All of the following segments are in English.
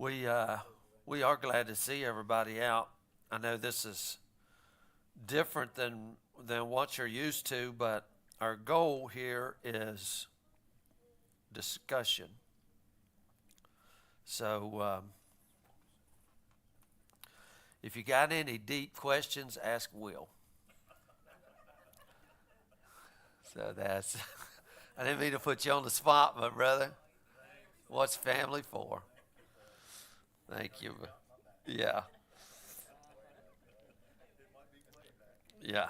We uh, we are glad to see everybody out. I know this is different than what you're used to, but our goal here is discussion. So if you got any deep questions, ask Will. So that's I didn't mean to put you on the spot, my brother. What's family for? Thank you. Yeah, yeah.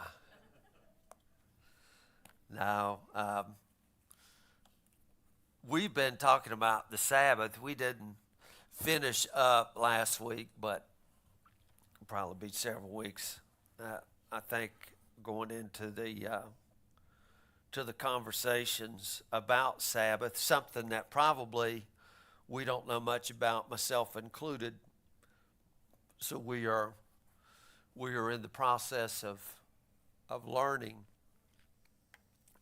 Now, we've been talking about the Sabbath. We didn't finish up last week, but it'll probably be several weeks. I think going into the conversations about Sabbath, something that probably we don't know much about, myself included. So we are in the process of learning.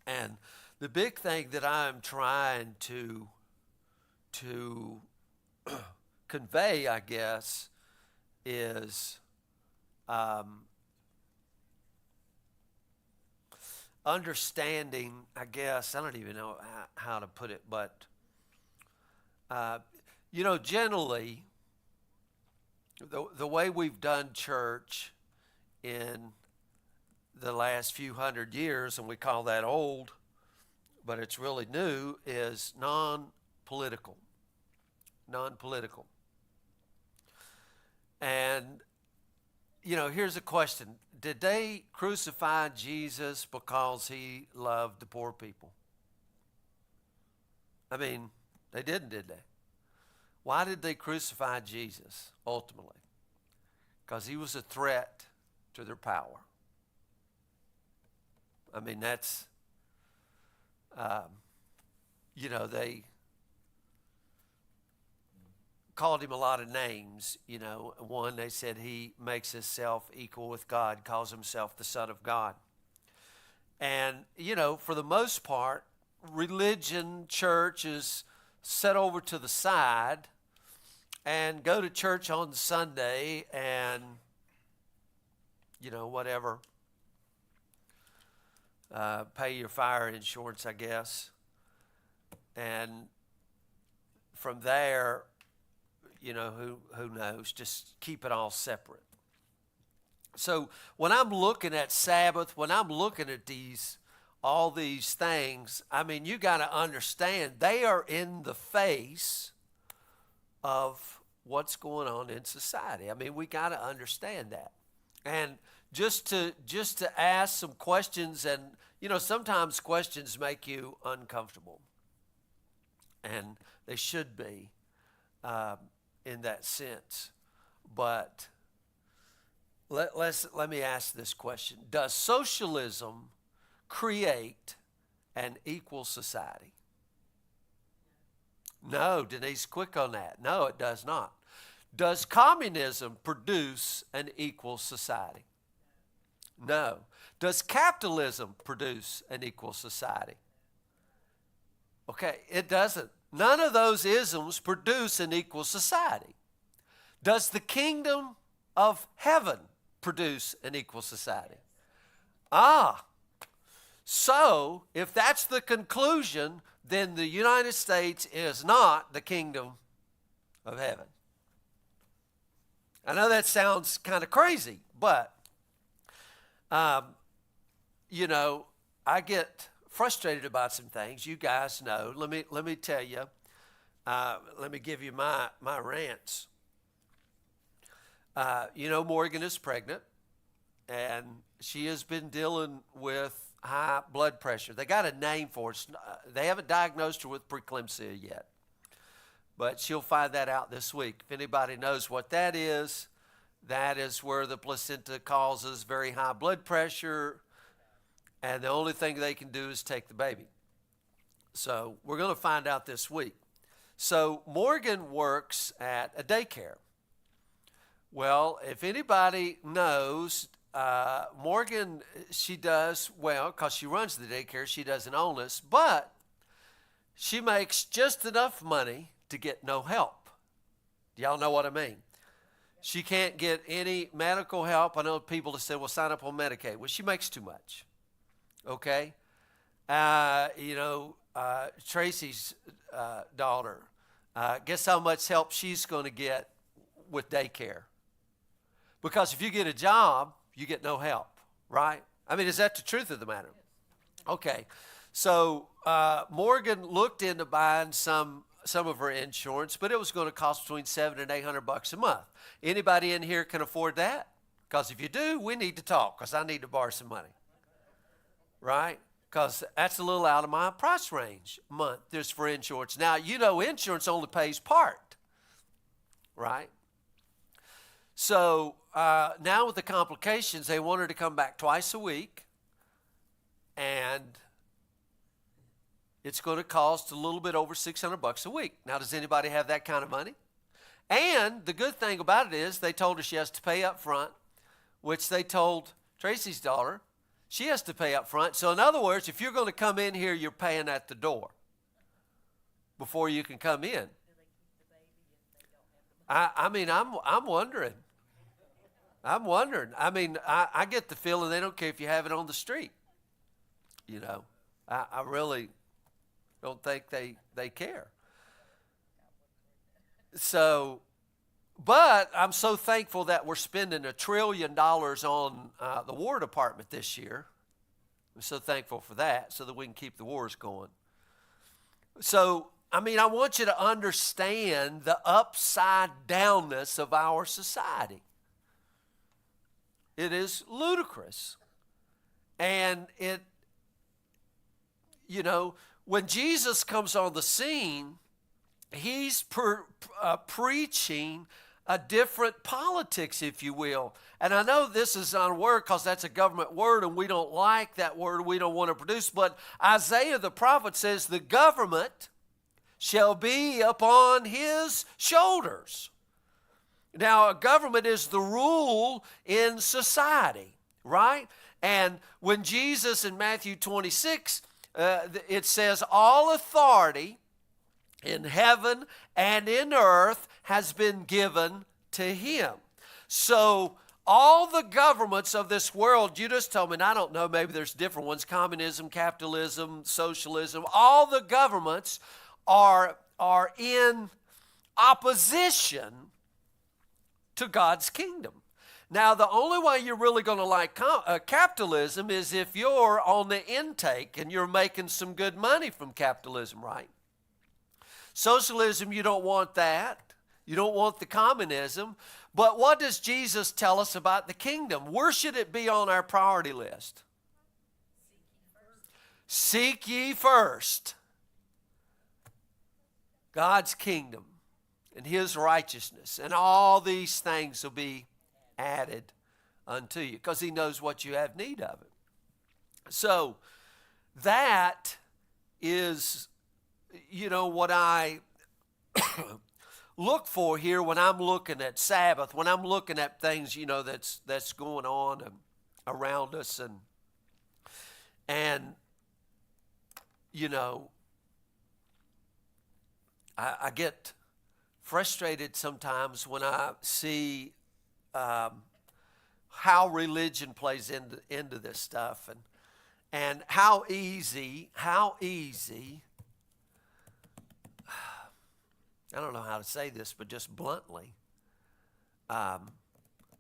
And the big thing that I'm trying to convey, I guess, is understanding. I guess I don't even know how to put it, but generally, the way we've done church in the last few hundred years, and we call that old, but it's really new, is non-political. Non-political. And, here's a question. Did they crucify Jesus because he loved the poor people? I mean, they didn't, did they? Why did they crucify Jesus ultimately? Because he was a threat to their power. I mean, that's, they called him a lot of names. One, they said he makes himself equal with God, calls himself the Son of God. And, for the most part, religion, church is set over to the side and go to church on Sunday and, whatever. Pay your fire insurance, I guess. And from there, who knows? Just keep it all separate. So when I'm looking at Sabbath, when I'm looking at all these things, I mean, you got to understand they are in the face of what's going on in society. I mean, we got to understand that. And just to ask some questions, and sometimes questions make you uncomfortable, and they should be in that sense. But let me ask this question: does socialism create an equal society? No, Denise, quick on that. No, it does not. Does communism produce an equal society? No. Does capitalism produce an equal society? Okay, it doesn't. None of those isms produce an equal society. Does the kingdom of heaven produce an equal society? So if that's the conclusion, then the United States is not the kingdom of heaven. I know that sounds kind of crazy, but I get frustrated about some things. You guys know. Let me tell you. Let me give you my rants. Morgan is pregnant, and she has been dealing with high blood pressure. They got a name for it. They haven't diagnosed her with preeclampsia yet, but she'll find that out this week. If anybody knows what that is where the placenta causes very high blood pressure, and the only thing they can do is take the baby. So we're going to find out this week. So Morgan works at a daycare. Well, if anybody knows, Morgan, she does well because she runs the daycare. She doesn't own this, but she makes just enough money to get no help. Do y'all know what I mean? She can't get any medical help. I know people that say, well, sign up on Medicaid. Well, she makes too much. Okay? Tracy's daughter, guess how much help she's going to get with daycare? Because if you get a job, you get no help, right? I mean, is that the truth of the matter? Okay. So Morgan looked into buying some of her insurance, but it was going to cost between $700 and $800 a month. Anybody in here can afford that? Because if you do, we need to talk, because I need to borrow some money, right? Because that's a little out of my price range a month just for insurance. Now, insurance only pays part, right? So now with the complications, they want her to come back twice a week, and it's going to cost a little bit over $600 a week. Now, does anybody have that kind of money? And the good thing about it is they told her she has to pay up front, which they told Tracy's daughter she has to pay up front. So in other words, if you're going to come in here, you're paying at the door before you can come in. I'm wondering. I mean, I get the feeling they don't care if you have it on the street. I really don't think they care. So, but I'm so thankful that we're spending $1 trillion on the War Department this year. I'm so thankful for that, so that we can keep the wars going. So, I want you to understand the upside downness of our society. It is ludicrous. And when Jesus comes on the scene, he's preaching a different politics, if you will. And I know this is not a word because that's a government word and we don't like that word. We don't want to produce. But Isaiah the prophet says the government shall be upon his shoulders. Now, a government is the rule in society, right? And when Jesus in Matthew 26, it says, all authority in heaven and in earth has been given to him. So all the governments of this world, you just told me, and I don't know, maybe there's different ones, communism, capitalism, socialism, all the governments are in opposition to God's kingdom. Now, the only way you're really going to like capitalism is if you're on the intake and you're making some good money from capitalism, right? Socialism, you don't want that. You don't want the communism. But what does Jesus tell us about the kingdom? Where should it be on our priority list? Seek ye first God's kingdom and his righteousness, and all these things will be added unto you, because he knows what you have need of it. So that is, what I look for here when I'm looking at Sabbath, when I'm looking at things, that's going on around us, and I get frustrated sometimes when I see how religion plays into this stuff, and how easy, I don't know how to say this, but just bluntly,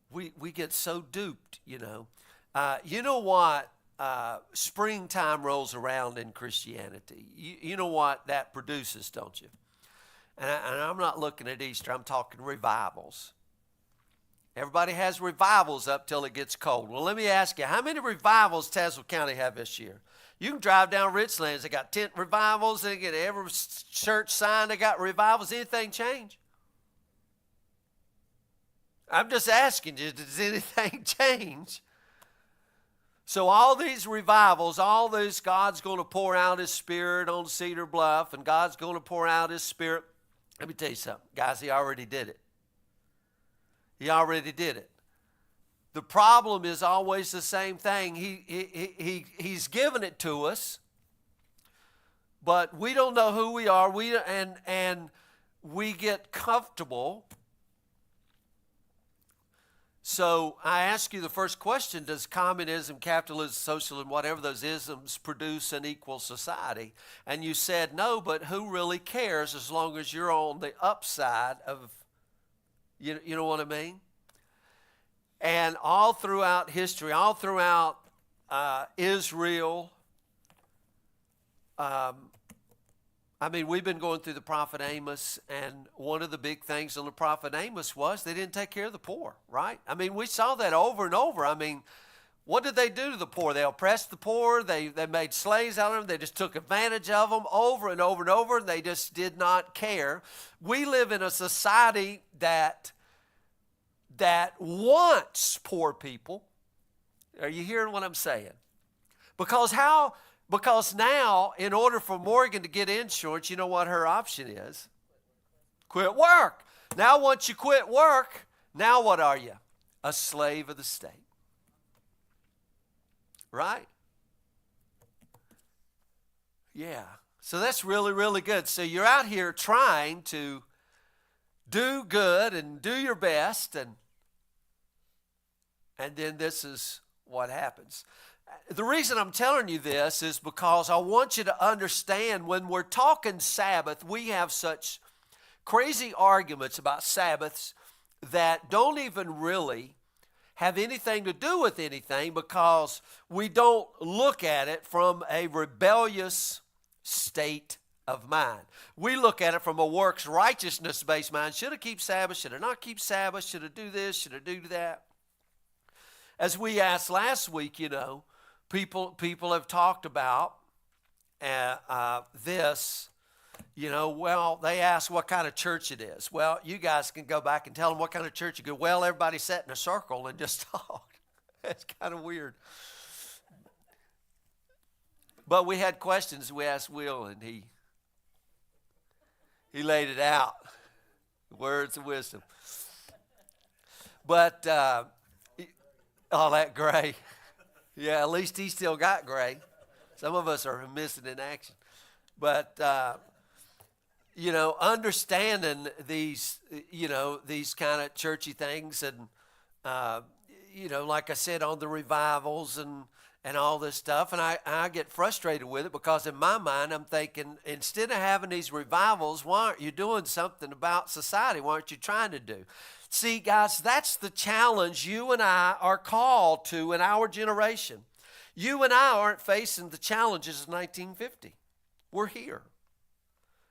we get so duped, You know what? Springtime rolls around in Christianity. You know what that produces, don't you? And I'm not looking at Easter. I'm talking revivals. Everybody has revivals up till it gets cold. Well, let me ask you, how many revivals Tazewell County have this year? You can drive down Richlands. They got tent revivals. They get every church sign. They got revivals. Anything change? I'm just asking you, does anything change? So all these revivals, all this, God's going to pour out his Spirit on Cedar Bluff, and God's going to pour out his Spirit. Let me tell you something, guys, he already did it. He already did it. The problem is always the same thing. He's given it to us, but we don't know who we are. And we get comfortable So I ask you the first question: does communism, capitalism, socialism, whatever those isms, produce an equal society? And you said no, but who really cares as long as you're on the upside of, you know what I mean? And all throughout history, all throughout Israel, I mean, we've been going through the prophet Amos, and one of the big things on the prophet Amos was they didn't take care of the poor, right? I mean, we saw that over and over. I mean, what did they do to the poor? They oppressed the poor. They made slaves out of them. They just took advantage of them over and over and over, and they just did not care. We live in a society that wants poor people. Are you hearing what I'm saying? Because now, in order for Morgan to get insurance, you know what her option is? Quit work. Now, once you quit work, now what are you? A slave of the state. Right? Yeah. So that's really, really good. So you're out here trying to do good and do your best, and then this is what happens. The reason I'm telling you this is because I want you to understand when we're talking Sabbath, we have such crazy arguments about Sabbaths that don't even really have anything to do with anything, because we don't look at it from a rebellious state of mind. We look at it from a works righteousness based mind. Should I keep Sabbath? Should I not keep Sabbath? Should I do this? Should I do that? As we asked last week, people have talked about this, well, they ask what kind of church it is. Well, you guys can go back and tell them what kind of church you go. Well, everybody sat in a circle and just talked. That's kind of weird. But we had questions we asked Will, and he laid it out. Words of wisdom. But, all that gray. Yeah, at least he still got gray. Some of us are missing in action. But, understanding these kind of churchy things, and, like I said, on the revivals and all this stuff, and I get frustrated with it, because in my mind I'm thinking, instead of having these revivals, why aren't you doing something about society? Why aren't you trying to do? See, guys, that's the challenge you and I are called to in our generation. You and I aren't facing the challenges of 1950. We're here.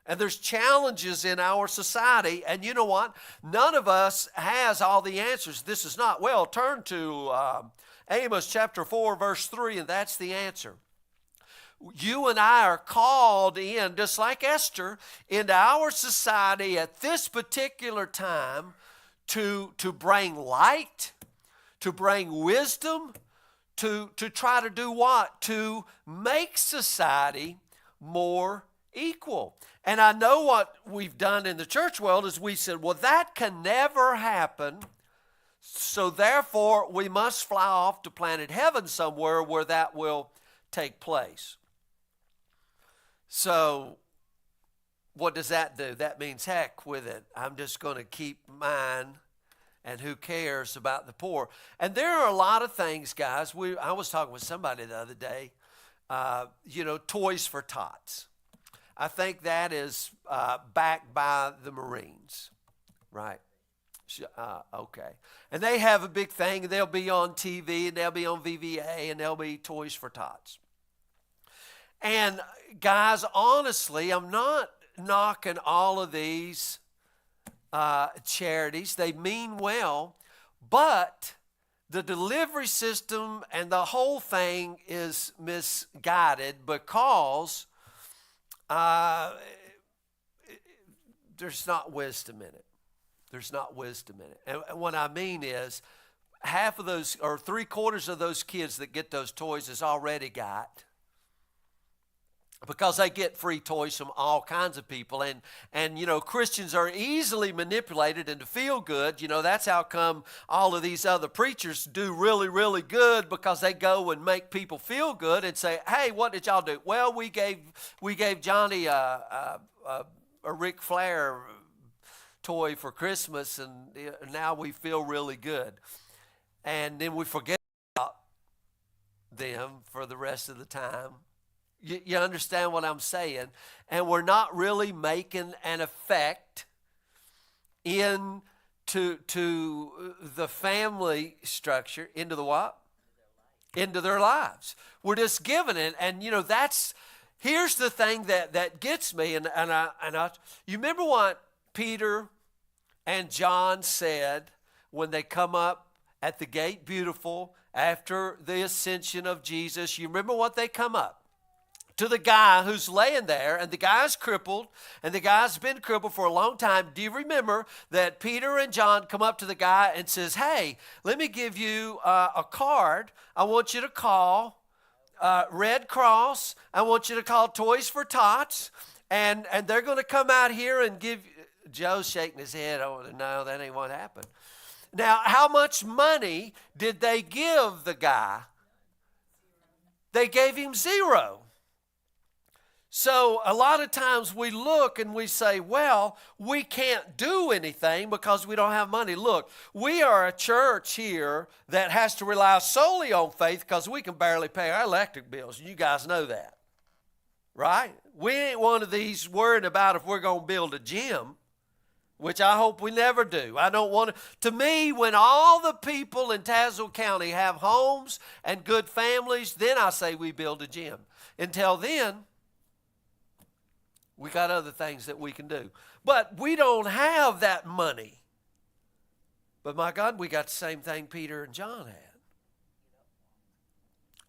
And there's challenges in our society, and you know what? None of us has all the answers. This is not, well, turn to Amos chapter 4, verse 3, and that's the answer. You and I are called in, just like Esther, into our society at this particular time to bring light, to bring wisdom, to try to do what? To make society more equal. And I know what we've done in the church world is we said, well, that can never happen, so therefore we must fly off to planet heaven somewhere where that will take place. So what does that do? That means heck with it. I'm just going to keep mine, and who cares about the poor? And there are a lot of things, guys. I was talking with somebody the other day, toys for tots. I think that is backed by the Marines, right? Okay. And they have a big thing, and they'll be on TV, and they'll be on VVA, and they'll be toys for tots. And guys, honestly, I'm not knocking all of these charities. They mean well, but the delivery system and the whole thing is misguided, because there's not wisdom in it. There's not wisdom in it. And what I mean is, half of those, or 3/4 of those kids that get those toys has already got, because they get free toys from all kinds of people. And Christians are easily manipulated into feel good. That's how come all of these other preachers do really, really good, because they go and make people feel good and say, hey, what did y'all do? Well, we gave Johnny a Ric Flair toy for Christmas, and now we feel really good. and then we forget about them for the rest of the time. You understand what I'm saying? And we're not really making an effect into the family structure, into the what? Into their lives. We're just giving it. And, here's the thing that gets me. And you remember what Peter and John said when they come up at the gate beautiful after the ascension of Jesus? You remember what they come up to the guy who's laying there, and the guy's crippled, and the guy's been crippled for a long time. Do you remember that Peter and John come up to the guy and says, hey, let me give you a card. I want you to call Red Cross. I want you to call Toys for Tots, and they're going to come out here and give you. Joe's shaking his head. Oh, no, that ain't what happened. Now, how much money did they give the guy? They gave him zero. So a lot of times we look and we say, well, we can't do anything because we don't have money. Look, we are a church here that has to rely solely on faith because we can barely pay our electric bills. You guys know that, right? We ain't one of these worrying about if we're going to build a gym, which I hope we never do. I don't want to me, when all the people in Tazewell County have homes and good families, then I say we build a gym. Until then, we got other things that we can do. But we don't have that money. But my God, we got the same thing Peter and John had.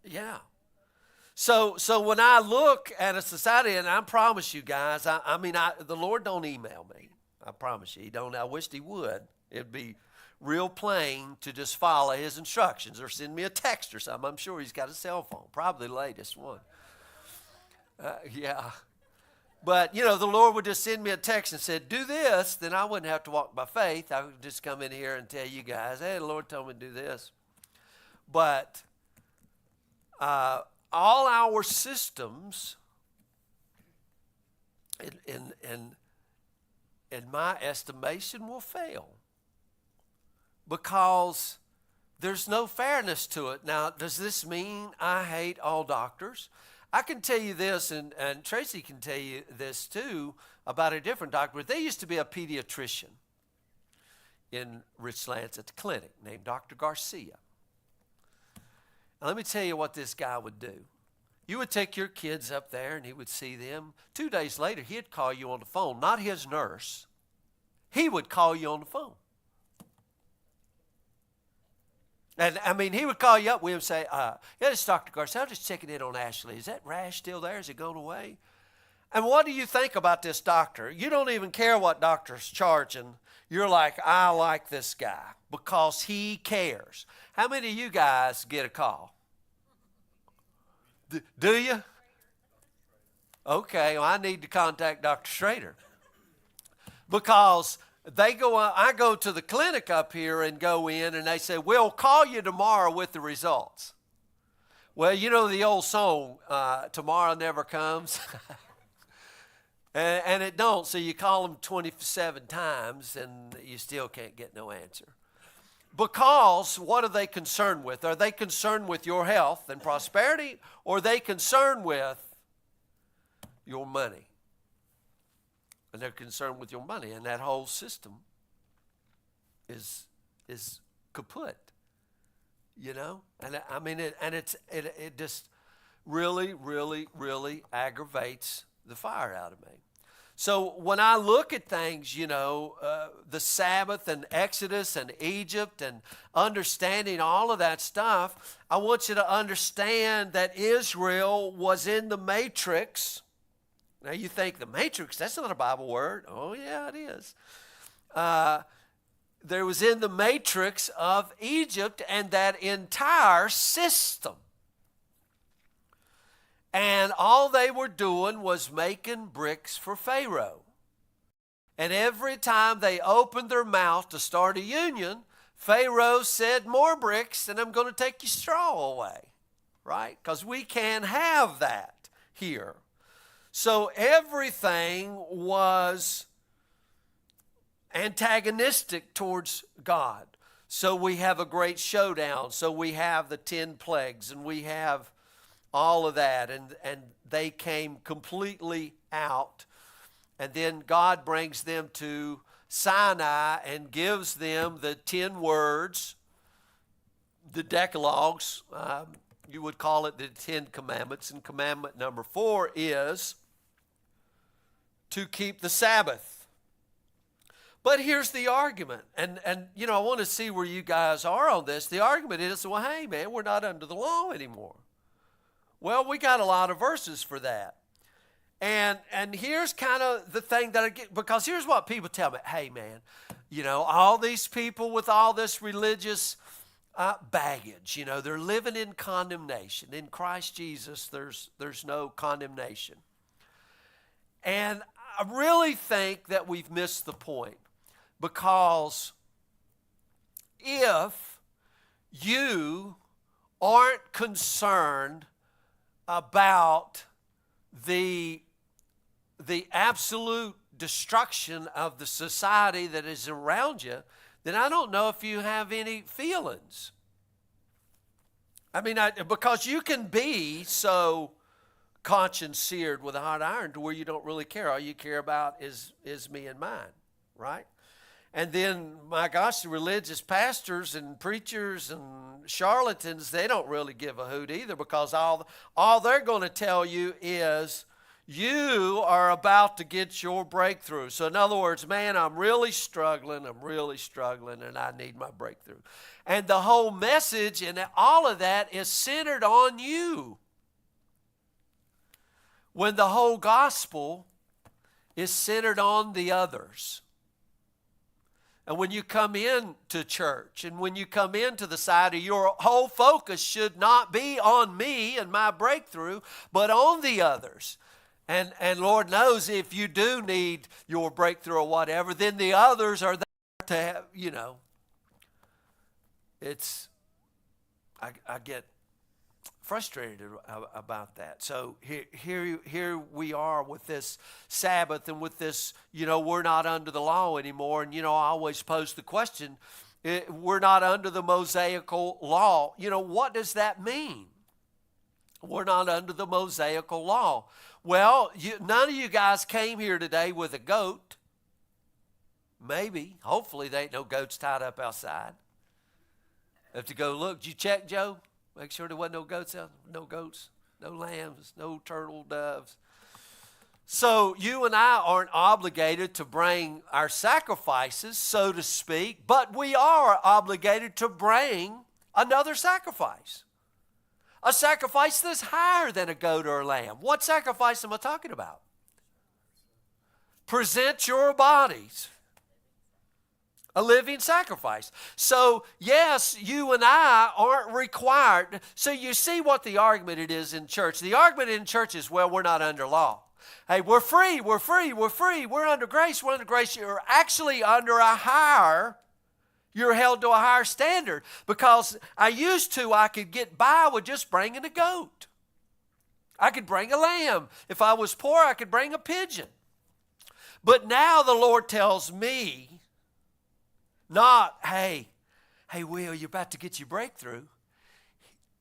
Yeah. So when I look at a society, and I promise you guys, the Lord don't email me. I promise you, He don't. I wished He would. It'd be real plain to just follow His instructions or send me a text or something. I'm sure He's got a cell phone, probably the latest one. Yeah. But, the Lord would just send me a text and said, do this, then I wouldn't have to walk by faith. I would just come in here and tell you guys, hey, the Lord told me to do this. But all our systems, in my estimation, will fail because there's no fairness to it. Now, does this mean I hate all doctors? I can tell you this, and Tracy can tell you this too, about a different doctor. There used to be a pediatrician in Richlands at the clinic named Dr. Garcia. Now, let me tell you what this guy would do. You would take your kids up there, and he would see them. 2 days later, he'd call you on the phone, not his nurse. He would call you on the phone. And, he would call you up with him and say, yeah, this is Dr. Garcia. I'm just checking in on Ashley. Is that rash still there? Is it gone away? And what do you think about this doctor? You don't even care what doctor's charging. You're like, I like this guy because he cares. How many of you guys get a call? Do you? Okay, well, I need to contact Dr. Schrader because I go to the clinic up here and go in, and they say, we'll call you tomorrow with the results. Well, you know the old song, tomorrow never comes. and it don't, so you call them 27 times, and you still can't get no answer. Because what are they concerned with? Are they concerned with your health and prosperity, or are they concerned with your money? And they're concerned with your money, and that whole system is kaput, And it just really, really, really aggravates the fire out of me. So when I look at things, the Sabbath and Exodus and Egypt and understanding all of that stuff, I want you to understand that Israel was in the matrix. Now you think the matrix, that's not a Bible word. Oh yeah, it is. There was in the matrix of Egypt and that entire system. And all they were doing was making bricks for Pharaoh. And every time they opened their mouth to start a union, Pharaoh said, more bricks and I'm going to take your straw away. Right? Because we can't have that here. So everything was antagonistic towards God. So we have a great showdown. So we have the 10 plagues, and we have all of that. And they came completely out. And then God brings them to Sinai and gives them the 10 words, the Decalogues. You would call it the 10 Commandments. And commandment number 4 is to keep the Sabbath. But here's the argument, and you know, I want to see where you guys are on this. The argument is, well, hey, man, we're not under the law anymore. Well, we got a lot of verses for that. And here's kind of the thing that I get, because here's what people tell me. Hey, man, you know, all these people with all this religious baggage, you know, they're living in condemnation. In Christ Jesus, there's no condemnation. And I really think that we've missed the point. Because if you aren't concerned about the absolute destruction of the society that is around you, then I don't know if you have any feelings. I mean, because you can be so conscience seared with a hot iron to where you don't really care. All you care about is me and mine, right? And then, my gosh, the religious pastors and preachers and charlatans, they don't really give a hoot either, because all they're going to tell you is you are about to get your breakthrough. So in other words, man, I'm really struggling, and I need my breakthrough. And the whole message and all of that is centered on you, when the whole gospel is centered on the others. And when you come into church and when you come into the side, your whole focus should not be on me and my breakthrough, but on the others. And Lord knows if you do need your breakthrough or whatever, then the others are there to have, you know. I get frustrated about that. So here we are with this Sabbath and with this, you know, we're not under the law anymore. And, you know, I always pose the question, we're not under the Mosaical law. You know, what does that mean? We're not under the Mosaical law. Well, none of you guys came here today with a goat. Maybe. Hopefully there ain't no goats tied up outside. Have to go look. Did you check, Joe? Make sure there wasn't no goats out. No goats, no lambs, no turtle doves. So you and I aren't obligated to bring our sacrifices, so to speak, but we are obligated to bring another sacrifice. A sacrifice that's higher than a goat or a lamb. What sacrifice am I talking about? Present your bodies. A living sacrifice. So, yes, you and I aren't required. So you see what the argument it is in church. The argument in church is, well, we're not under law. Hey, we're free. We're under grace. You're actually under a higher, you're held to a higher standard. Because I could get by with just bringing a goat. I could bring a lamb. If I was poor, I could bring a pigeon. But now the Lord tells me, not, hey, Will, you're about to get your breakthrough.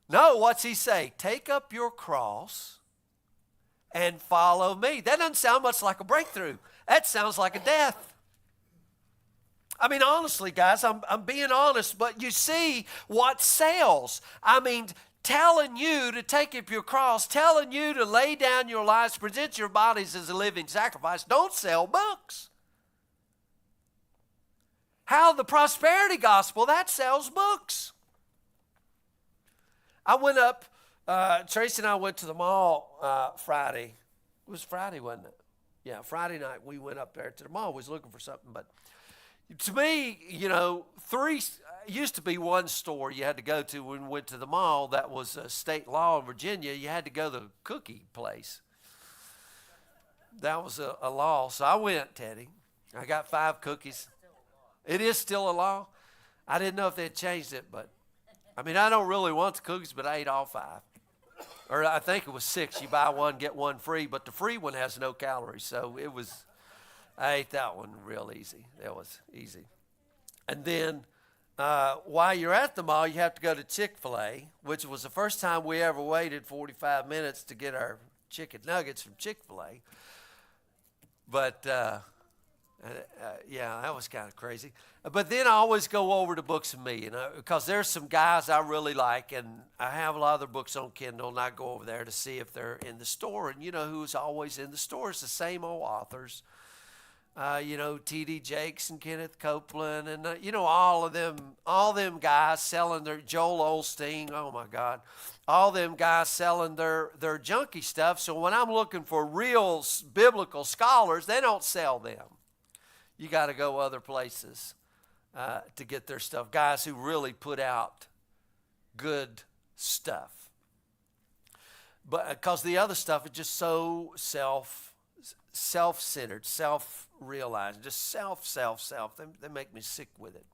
No, what's he say? Take up your cross and follow me. That doesn't sound much like a breakthrough. That sounds like a death. I mean, honestly, guys, I'm being honest, but you see what sells. I mean, telling you to take up your cross, telling you to lay down your lives, present your bodies as a living sacrifice, don't sell books. How the prosperity gospel, that sells books. I went up, Tracy and I went to the mall Friday. It was Friday, wasn't it? Yeah, Friday night we went up there to the mall. We was looking for something, but to me, you know, used to be one store you had to go to when we went to the mall. That was a state law in Virginia. You had to go to the cookie place. That was a law. So I went, Teddy. I got 5 cookies. It is still a law. I didn't know if they had changed it, but I mean, I don't really want the cookies, but I ate all 5. Or I think it was 6. You buy one, get one free, but the free one has no calories. So I ate that one real easy. That was easy. And then while you're at the mall, you have to go to Chick-fil-A, which was the first time we ever waited 45 minutes to get our chicken nuggets from Chick-fil-A. But, yeah, that was kind of crazy. But then I always go over to Books and Me, because there's some guys I really like, and I have a lot of their books on Kindle, and I go over there to see if they're in the store. And you know who's always in the store? It's the same old authors. T.D. Jakes and Kenneth Copeland and, all them guys selling their, Joel Osteen, oh my God, all them guys selling their junky stuff. So when I'm looking for real biblical scholars, they don't sell them. You got to go other places to get their stuff. Guys who really put out good stuff. But because the other stuff is just so self-centered, self-realized, just self. They make me sick with it.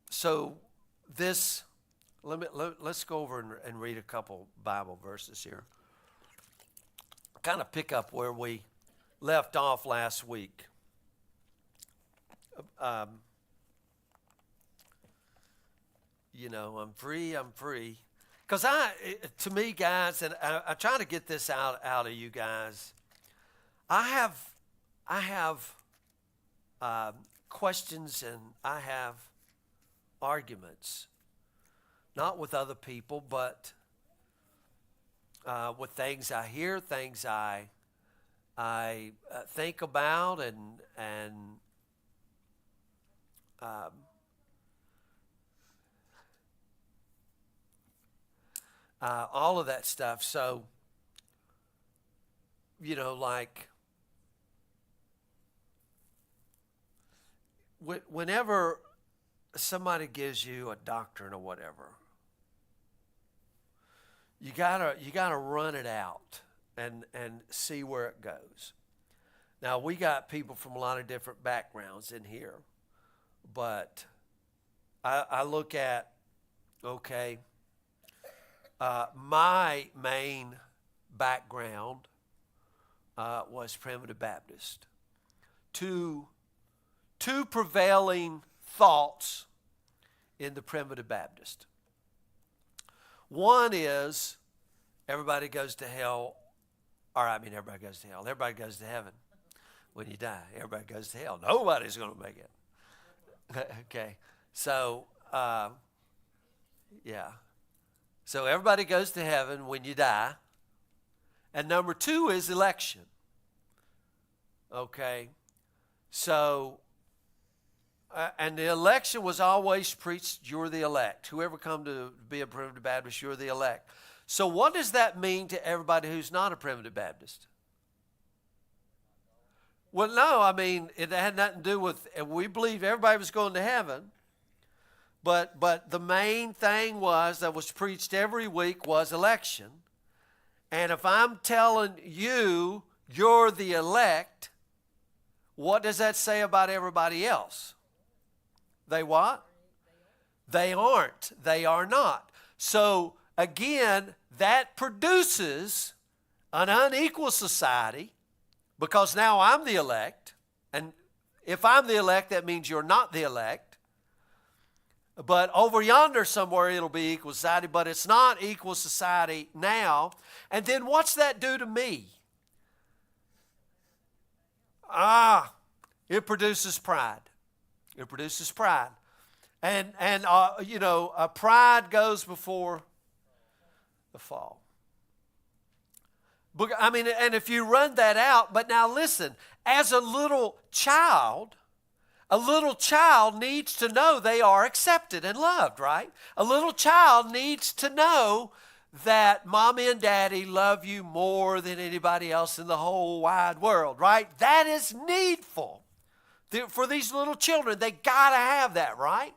So this, let's go over and read a couple Bible verses here. Kind of pick up where we left off last week. I'm free. Because to me, guys, and I'm trying to get this out of you guys, I have questions and I have arguments, not with other people, but with things I hear, things I think about, and all of that stuff. So, like whenever somebody gives you a doctrine or whatever, you gotta run it out and see where it goes. Now, we got people from a lot of different backgrounds in here, but I look at, okay, my main background was Primitive Baptist. Two prevailing thoughts in the Primitive Baptist. One is everybody goes to hell, everybody goes to hell. Everybody goes to heaven when you die. Everybody goes to hell. Nobody's going to make it. Okay, so, yeah. So everybody goes to heaven when you die. And number two is election. Okay. So, and the election was always preached, you're the elect. Whoever come to be a Primitive Baptist, you're the elect. So what does that mean to everybody who's not a Primitive Baptist? Well, no, it had nothing to do with, we believed everybody was going to heaven. But the main thing that was preached every week was election. And if I'm telling you you're the elect, what does that say about everybody else? They what? They aren't. They are not. So again, that produces an unequal society, because now I'm the elect. And if I'm the elect, that means you're not the elect. But over yonder somewhere, it'll be equal society, but it's not equal society now. And then what's that do to me? It produces pride. It produces pride. And pride goes before the fall. And if you run that out, but now listen, as a little child needs to know they are accepted and loved, right? A little child needs to know that mommy and daddy love you more than anybody else in the whole wide world, right? That is needful for these little children. They got to have that, right?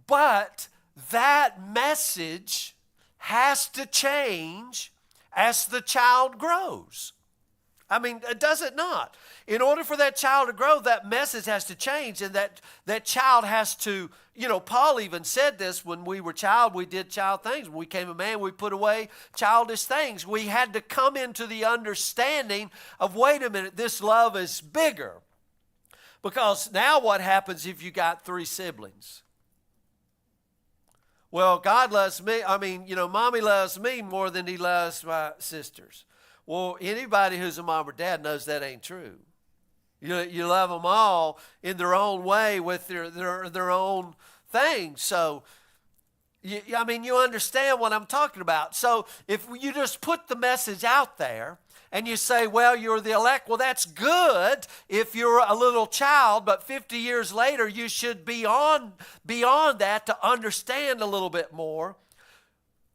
But that message has to change as the child grows. I mean, does it not? In order for that child to grow, that message has to change, and that child has to, Paul even said this: when we were child, we did child things. When we became a man, we put away childish things. We had to come into the understanding of, wait a minute, this love is bigger. Because now what happens if you got 3 siblings? Well, God loves me. Mommy loves me more than he loves my sisters. Well, anybody who's a mom or dad knows that ain't true. You love them all in their own way with their own thing. So, you understand what I'm talking about. So if you just put the message out there and you say, well, you're the elect, well, that's good if you're a little child, but 50 years later you should be beyond that to understand a little bit more.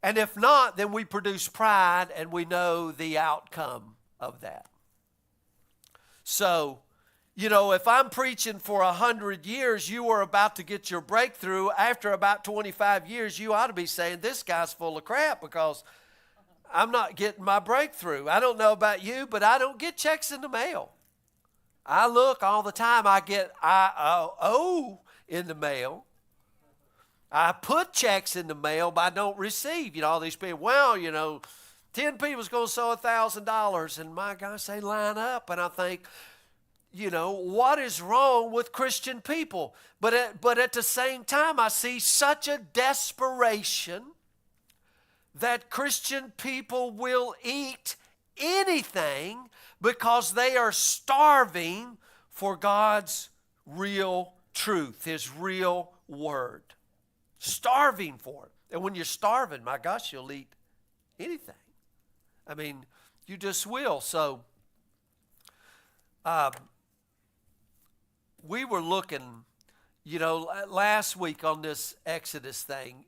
And if not, then we produce pride, and we know the outcome of that. So, if I'm preaching for 100 years, you are about to get your breakthrough. After about 25 years, you ought to be saying, this guy's full of crap, because I'm not getting my breakthrough. I don't know about you, but I don't get checks in the mail. I look all the time. I get IO in the mail. I put checks in the mail, but I don't receive. All these people, 10 people's going to sow $1,000. And my gosh, they line up. And I think, what is wrong with Christian people? But at the same time, I see such a desperation that Christian people will eat anything because they are starving for God's real truth, His real word. Starving for it. And when you're starving, my gosh, you'll eat anything. You just will. So, we were looking, last week on this Exodus thing,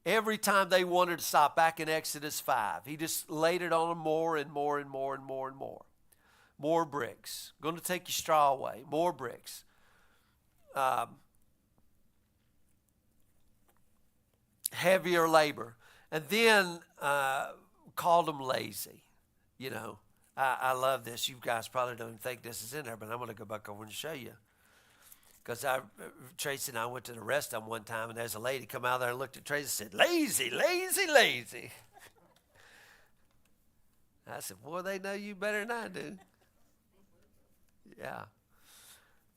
every time they wanted to stop, back in Exodus 5, he just laid it on them more and more and more and more and more. More bricks. Going to take your straw away. More bricks. Heavier labor. And then called them lazy. I love this. You guys probably don't even think this is in there, but I'm going to go back over and show you. Because Tracy and I went to the restaurant one time, and there's a lady come out there and looked at Tracy and said, lazy, lazy, lazy. I said, boy, they know you better than I do. Yeah.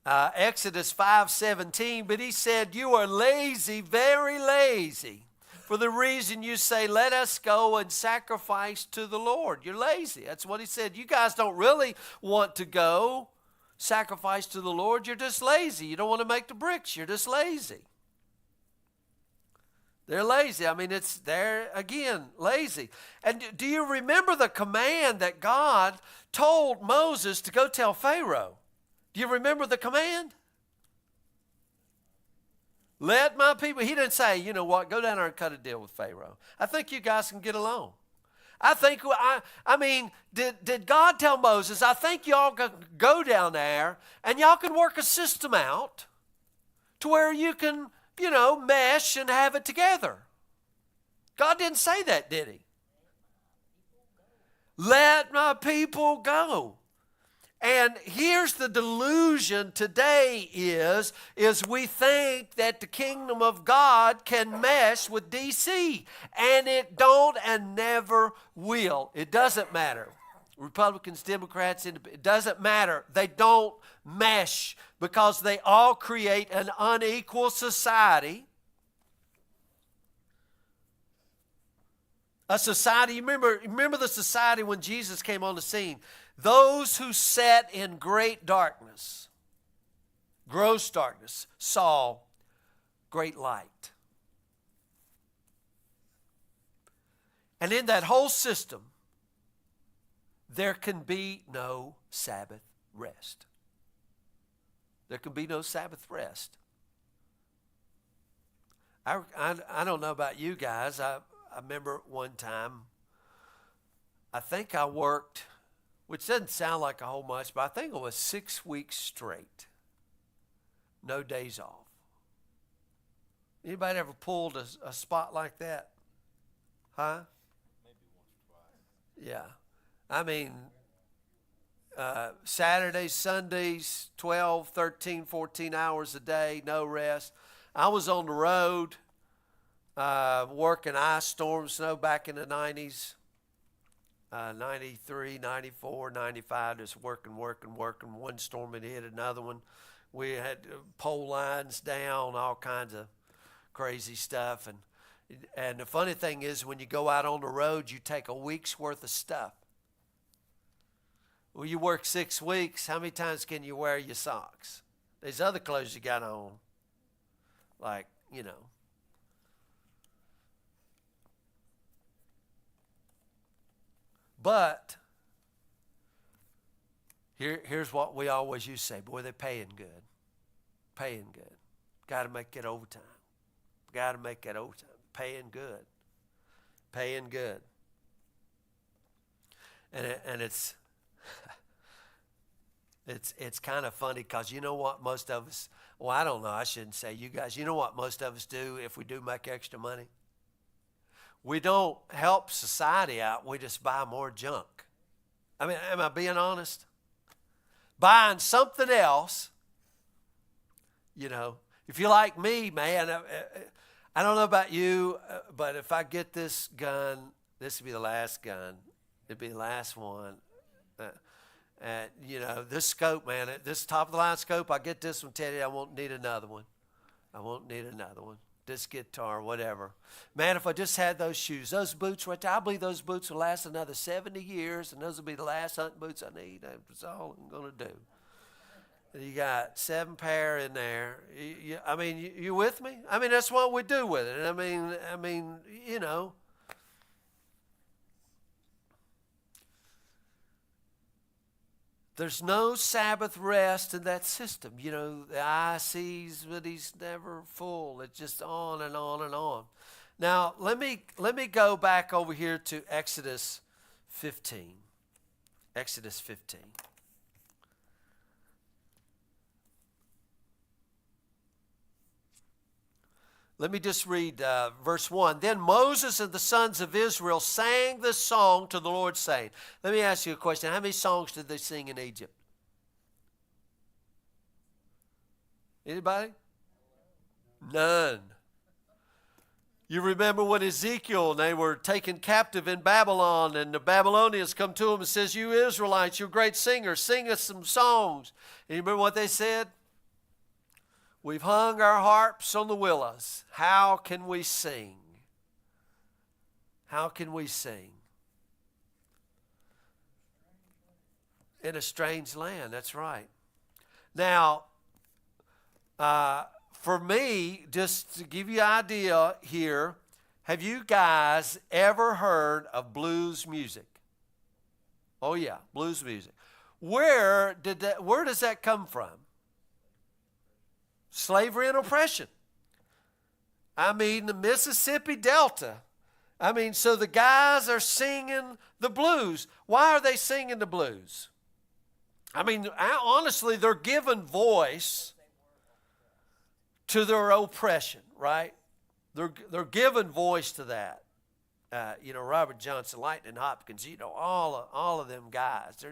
Exodus 5:17, but he said, you are lazy, very lazy, for the reason you say, let us go and sacrifice to the Lord. You're lazy. That's what he said. You guys don't really want to go sacrifice to the Lord. You're just lazy. You don't want to make the bricks. You're just lazy. They're lazy. They're, again, lazy. And do you remember the command that God told Moses to go tell Pharaoh? Do you remember the command? Let my people, he didn't say, you know what, go down there and cut a deal with Pharaoh. I think you guys can get along. Did God tell Moses, I think y'all go down there and y'all can work a system out to where you can, mesh and have it together? God didn't say that, did he? Let my people go. And here's the delusion today is we think that the kingdom of God can mesh with D.C. And it don't and never will. It doesn't matter. Republicans, Democrats, it doesn't matter. They don't mesh because they all create an unequal society. A society, remember the society when Jesus came on the scene. Those who sat in great darkness, gross darkness, saw great light. And in that whole system, there can be no Sabbath rest. There can be no Sabbath rest. I don't know about you guys. I remember one time, I think I worked, which doesn't sound like a whole much, but I think it was 6 weeks straight. No days off. Anybody ever pulled a spot like that? Huh? Maybe once or twice. Yeah. Saturdays, Sundays, 12, 13, 14 hours a day, no rest. I was on the road working ice storm, snow back in the 90s, 93, 94, 95, just working. One storm had hit another one. We had pole lines down, all kinds of crazy stuff. And the funny thing is, when you go out on the road, you take a week's worth of stuff. Well, you work 6 weeks, how many times can you wear your socks? There's other clothes you got on, like, you know. But here's what we always used to say, boy, they're paying good. Paying good. Got to make it overtime. Got to make it overtime. Paying good. Paying good. And it's it's kind of funny because you know what most of us, well, I don't know, I shouldn't say you guys, you know what most of us do if we do make extra money? We don't help society out, we just buy more junk. I mean, am I being honest? Buying something else, you know. If you're like me, man, I don't know about you, but if I get this gun, this will be the last gun. It'll be the last one. You know, this scope, man, this top-of-the-line scope, I get this one, Teddy, I won't need another one. I won't need another one. This guitar, whatever. Man, if I just had those shoes, those boots right there, I believe those boots will last another 70 years, and those will be the last hunting boots I need. That's all I'm going to do. You got 7 pair in there. I mean, you with me? I mean, that's what we do with it. I mean, you know. There's no Sabbath rest in that system. You know, the eye sees, but he's never full. It's just on and on and on. Now, let me go back over here to Exodus 15. Exodus 15. Let me just read verse 1. Then Moses and the sons of Israel sang this song to the Lord, saying, let me ask you a question. How many songs did they sing in Egypt? Anybody? None. You remember when Ezekiel and they were taken captive in Babylon, and the Babylonians come to him and says, you Israelites, you're great singers, sing us some songs. And you remember what they said? We've hung our harps on the willows. How can we sing? How can we sing? In a strange land, that's right. Now, for me, just to give you an idea here, have you guys ever heard of blues music? Oh yeah, blues music. Where does that come from? Slavery and oppression. I mean, the Mississippi Delta. I mean, so the guys are singing the blues. Why are they singing the blues? I mean, honestly, they're giving voice to their oppression, right? They're giving voice to that. You know, Robert Johnson, Lightning Hopkins, you know, all of them guys.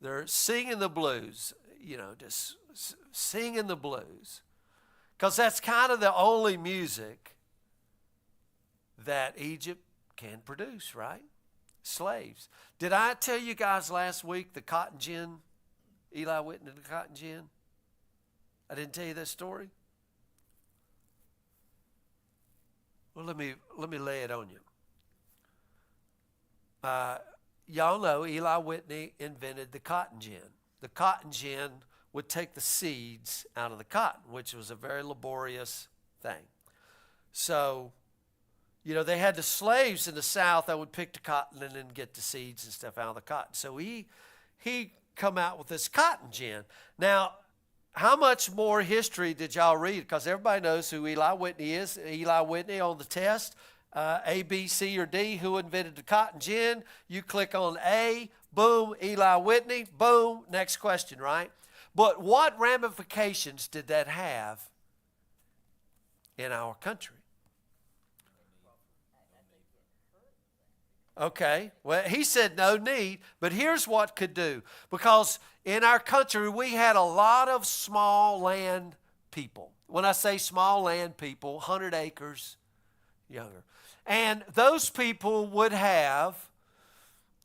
They're singing the blues, you know, just singing the blues, because that's kind of the only music that Egypt can produce, right? Slaves. Did I tell you guys last week the cotton gin, Eli Whitney, the cotton gin? I didn't tell you that story? Well, let me lay it on you. Y'all know Eli Whitney invented the cotton gin. The cotton gin would take the seeds out of the cotton, which was a very laborious thing. So, you know, they had the slaves in the South that would pick the cotton and then get the seeds and stuff out of the cotton. So he come out with this cotton gin. Now, how much more history did y'all read? Because everybody knows who Eli Whitney is. Eli Whitney on the test, A, B, C, or D, who invented the cotton gin? You click on A, boom, Eli Whitney, boom, next question, right? But what ramifications did that have in our country? Okay, well, he said no need, but here's what could do. Because in our country, we had a lot of small land people. When I say small land people, 100 acres, younger. And those people would have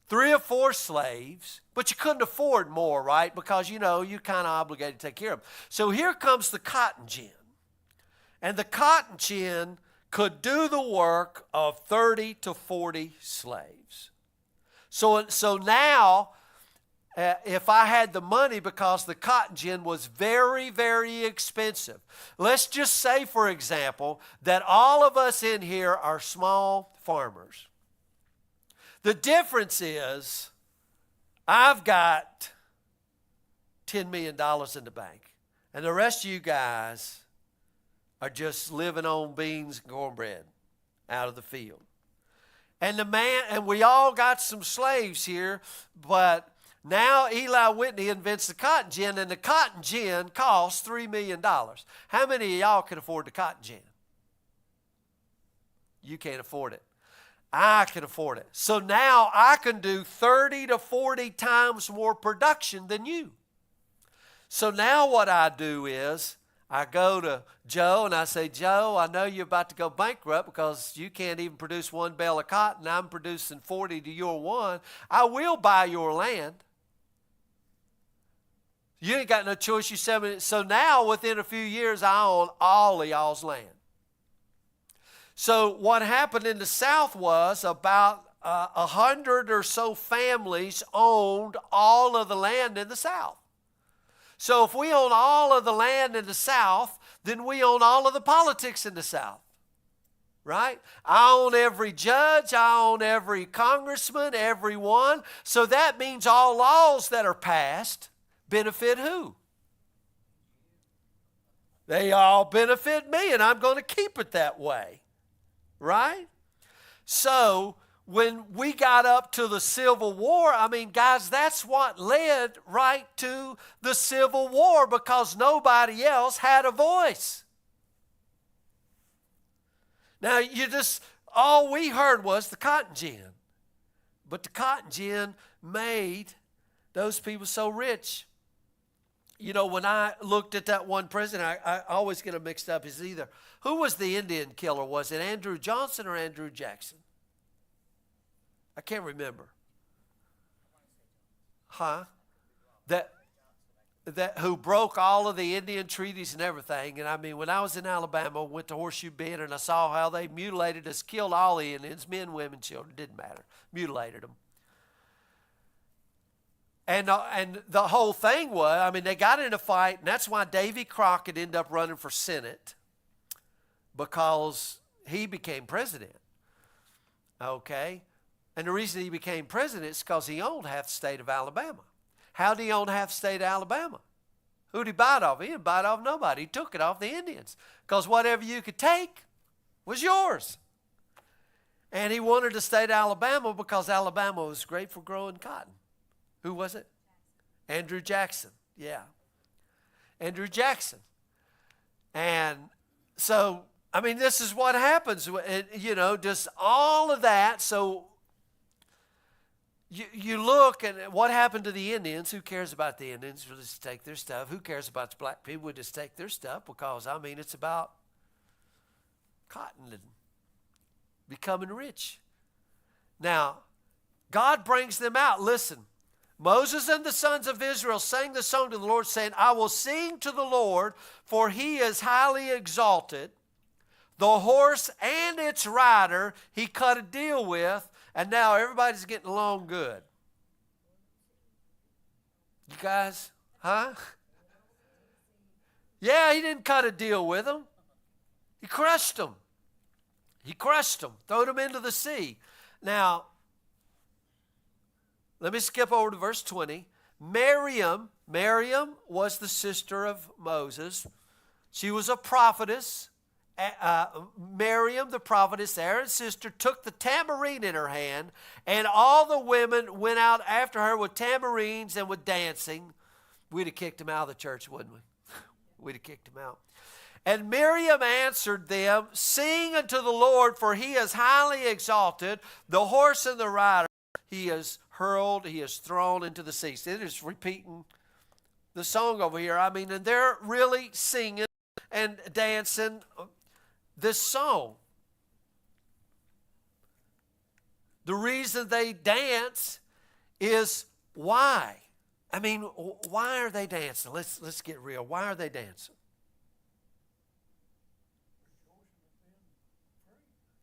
3 or 4 slaves, but you couldn't afford more, right? Because, you're kind of obligated to take care of them. So here comes the cotton gin. And the cotton gin could do the work of 30 to 40 slaves. So now, if I had the money, because the cotton gin was very, very expensive. Let's just say, for example, that all of us in here are small farmers. The difference is I've got $10 million in the bank, and the rest of you guys are just living on beans and cornbread out of the field. And we all got some slaves here, but now Eli Whitney invents the cotton gin, and the cotton gin costs $3 million. How many of y'all can afford the cotton gin? You can't afford it. I can afford it. So now I can do 30 to 40 times more production than you. So now what I do is I go to Joe and I say, Joe, I know you're about to go bankrupt because you can't even produce 1 bale of cotton. I'm producing 40 to your 1. I will buy your land. You ain't got no choice. You sell me. So now within a few years, I own all of y'all's land. So what happened in the South was about 100 or so families owned all of the land in the South. So if we own all of the land in the South, then we own all of the politics in the South, right? I own every judge. I own every congressman, everyone. So that means all laws that are passed benefit who? They all benefit me, and I'm going to keep it that way, right? So when we got up to the Civil War, guys, that's what led right to the Civil War, because nobody else had a voice. Now, all we heard was the cotton gin. But the cotton gin made those people so rich. When I looked at that one president, I always get them mixed up. Who was the Indian killer? Was it Andrew Johnson or Andrew Jackson? I can't remember. Huh? That who broke all of the Indian treaties and everything. And when I was in Alabama, went to Horseshoe Bend, and I saw how they mutilated us, killed all the Indians, men, women, children, didn't matter. Mutilated them. And the whole thing was, they got in a fight, and that's why Davy Crockett ended up running for Senate, because he became president. Okay? And the reason he became president is because he owned half the state of Alabama. How did he own half the state of Alabama? Who did he buy it off? He didn't buy it off nobody. He took it off the Indians, because whatever you could take was yours. And he wanted the state of Alabama because Alabama was great for growing cotton. Who was it? Andrew Jackson. Yeah. Andrew Jackson. And so, this is what happens. Just all of that. So, you look at what happened to the Indians. Who cares about the Indians? We'll just take their stuff. Who cares about the black people? We'll just take their stuff, because, it's about cotton and becoming rich. Now, God brings them out. Listen, Moses and the sons of Israel sang the song to the Lord, saying, I will sing to the Lord, for he is highly exalted. The horse and its rider he cut a deal with, and now everybody's getting along good. You guys, huh? Yeah, he didn't cut a deal with them. He crushed them. Threw them into the sea. Now, let me skip over to verse 20. Miriam was the sister of Moses. She was a prophetess. Miriam, the prophetess, Aaron's sister, took the tambourine in her hand, and all the women went out after her with tambourines and with dancing. We'd have kicked him out of the church, wouldn't we? We'd have kicked him out. And Miriam answered them, sing unto the Lord, for he is highly exalted. The horse and the rider he has hurled, he has thrown into the sea. So it is repeating the song over here. I mean, and they're really singing and dancing this song. The reason they dance is why? I mean, why are they dancing? Let's get real. Why are they dancing?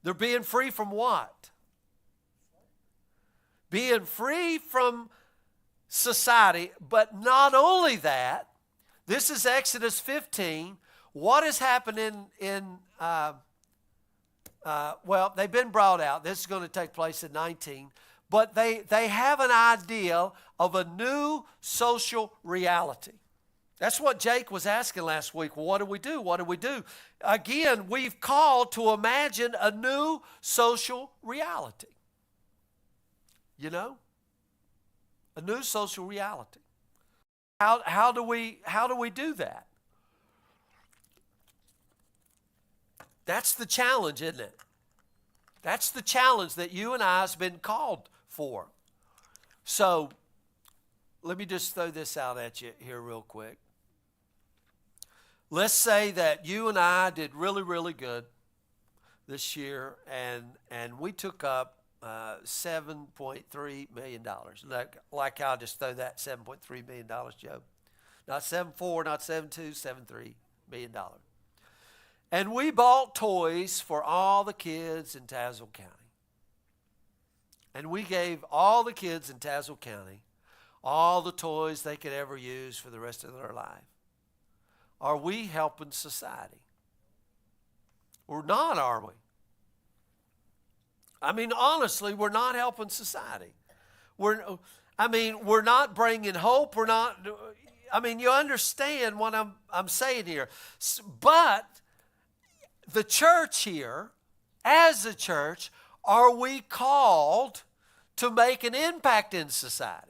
They're being free from what? Being free from society. But not only that, this is Exodus 15. What has happened well, they've been brought out. This is going to take place in 19. But they have an idea of a new social reality. That's what Jake was asking last week. Well, what do we do? What do we do? Again, we've called to imagine a new social reality. You know? A new social reality. How do we do that? That's the challenge, isn't it? That's the challenge that you and I have been called for. So, let me just throw this out at you here real quick. Let's say that you and I did really, really good this year, and we took up $7.3 million. Like I'll just throw that $7.3 million, Joe. Not 7.4, not 7.2, $7.3 million. And we bought toys for all the kids in Tazewell County. And we gave all the kids in Tazewell County all the toys they could ever use for the rest of their life. Are we helping society? We're not, are we? I mean, honestly, we're not helping society. We're not bringing hope. We're not. I mean, you understand what I'm saying here. But the church here, as a church, are we called to make an impact in society?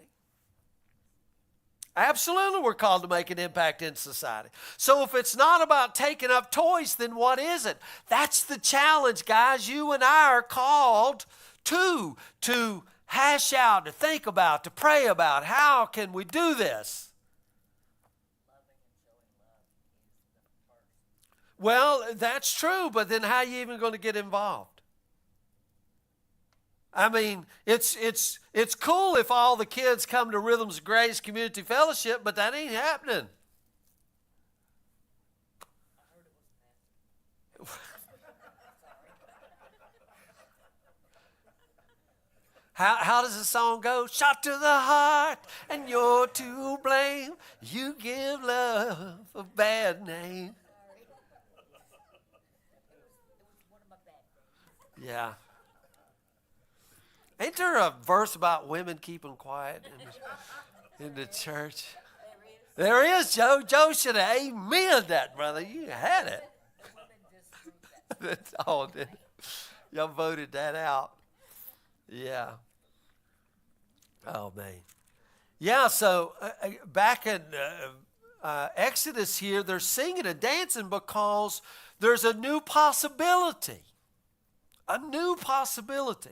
Absolutely, we're called to make an impact in society. So if it's not about taking up toys, then what is it? That's the challenge, guys. You and I are called to hash out, to think about, to pray about. How can we do this? Well, that's true, but then how are you even going to get involved? I mean, it's cool if all the kids come to Rhythms of Grace Community Fellowship, but that ain't happening. How does the song go? Shot to the heart, and you're to blame. You give love a bad name. Yeah. Ain't there a verse about women keeping quiet in the church? There is, Joe. Joe should have amen that, brother. You had it. Oh, y'all voted that out. Yeah. Oh, man. Yeah, so back in Exodus here, they're singing and dancing because there's a new possibility. A new possibility.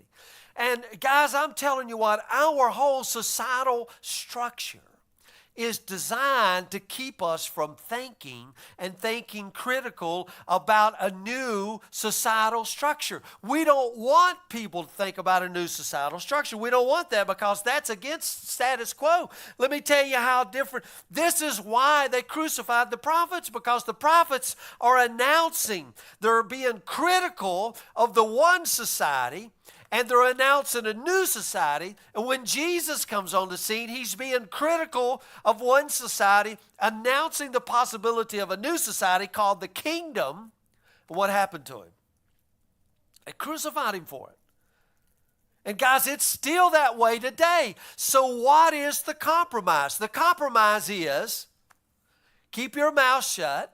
And guys, I'm telling you what, our whole societal structure is designed to keep us from thinking critical about a new societal structure. We don't want people to think about a new societal structure. We don't want that because that's against status quo. Let me tell you how different. This is why they crucified the prophets, because the prophets are announcing, they're being critical of the one society, and they're announcing a new society. And when Jesus comes on the scene, he's being critical of one society, announcing the possibility of a new society called the kingdom. But what happened to him? They crucified him for it. And guys, it's still that way today. So what is the compromise? The compromise is keep your mouth shut.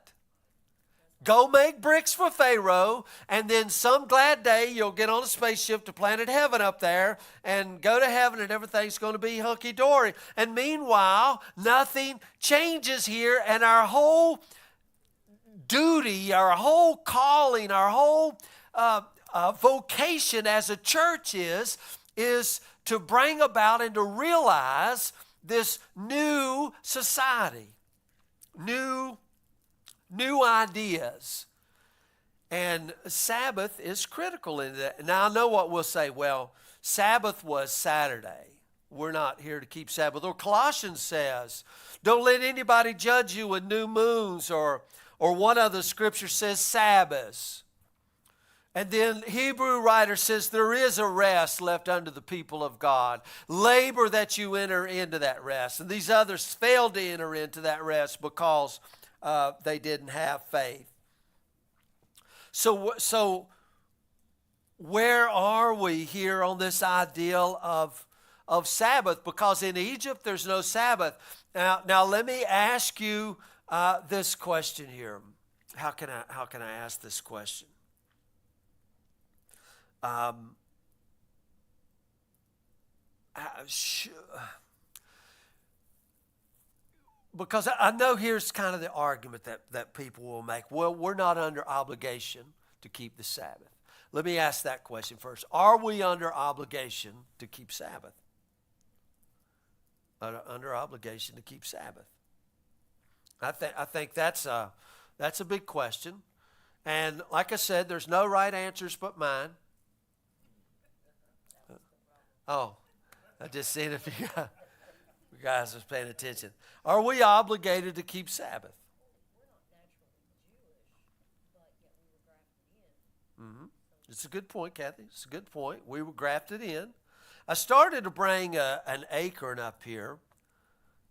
Go make bricks for Pharaoh, and then some glad day you'll get on a spaceship to planet heaven up there and go to heaven and everything's going to be hunky-dory. And meanwhile, nothing changes here, and our whole duty, our whole calling, our whole vocation as a church is to bring about and to realize this new society, new ideas. And Sabbath is critical in that. Now, I know what we'll say. Well, Sabbath was Saturday. We're not here to keep Sabbath. Or Colossians says, don't let anybody judge you with new moons, or one other scripture says Sabbaths. And then Hebrew writer says there is a rest left unto the people of God. Labor that you enter into that rest. And these others failed to enter into that rest because they didn't have faith. So where are we here on this ideal of Sabbath? Because in Egypt there's no Sabbath. Now let me ask you this question here. How can I ask this question? Because I know here's kind of the argument that people will make. Well, we're not under obligation to keep the Sabbath. Let me ask that question first. Are we under obligation to keep Sabbath? Under obligation to keep Sabbath? I think that's a big question. And like I said, there's no right answers but mine. Oh, I just seen if you guys was paying attention. Are we obligated to keep Sabbath? Mm-hmm. It's a good point, Kathy. It's a good point. We were grafted in. I started to bring an acorn up here,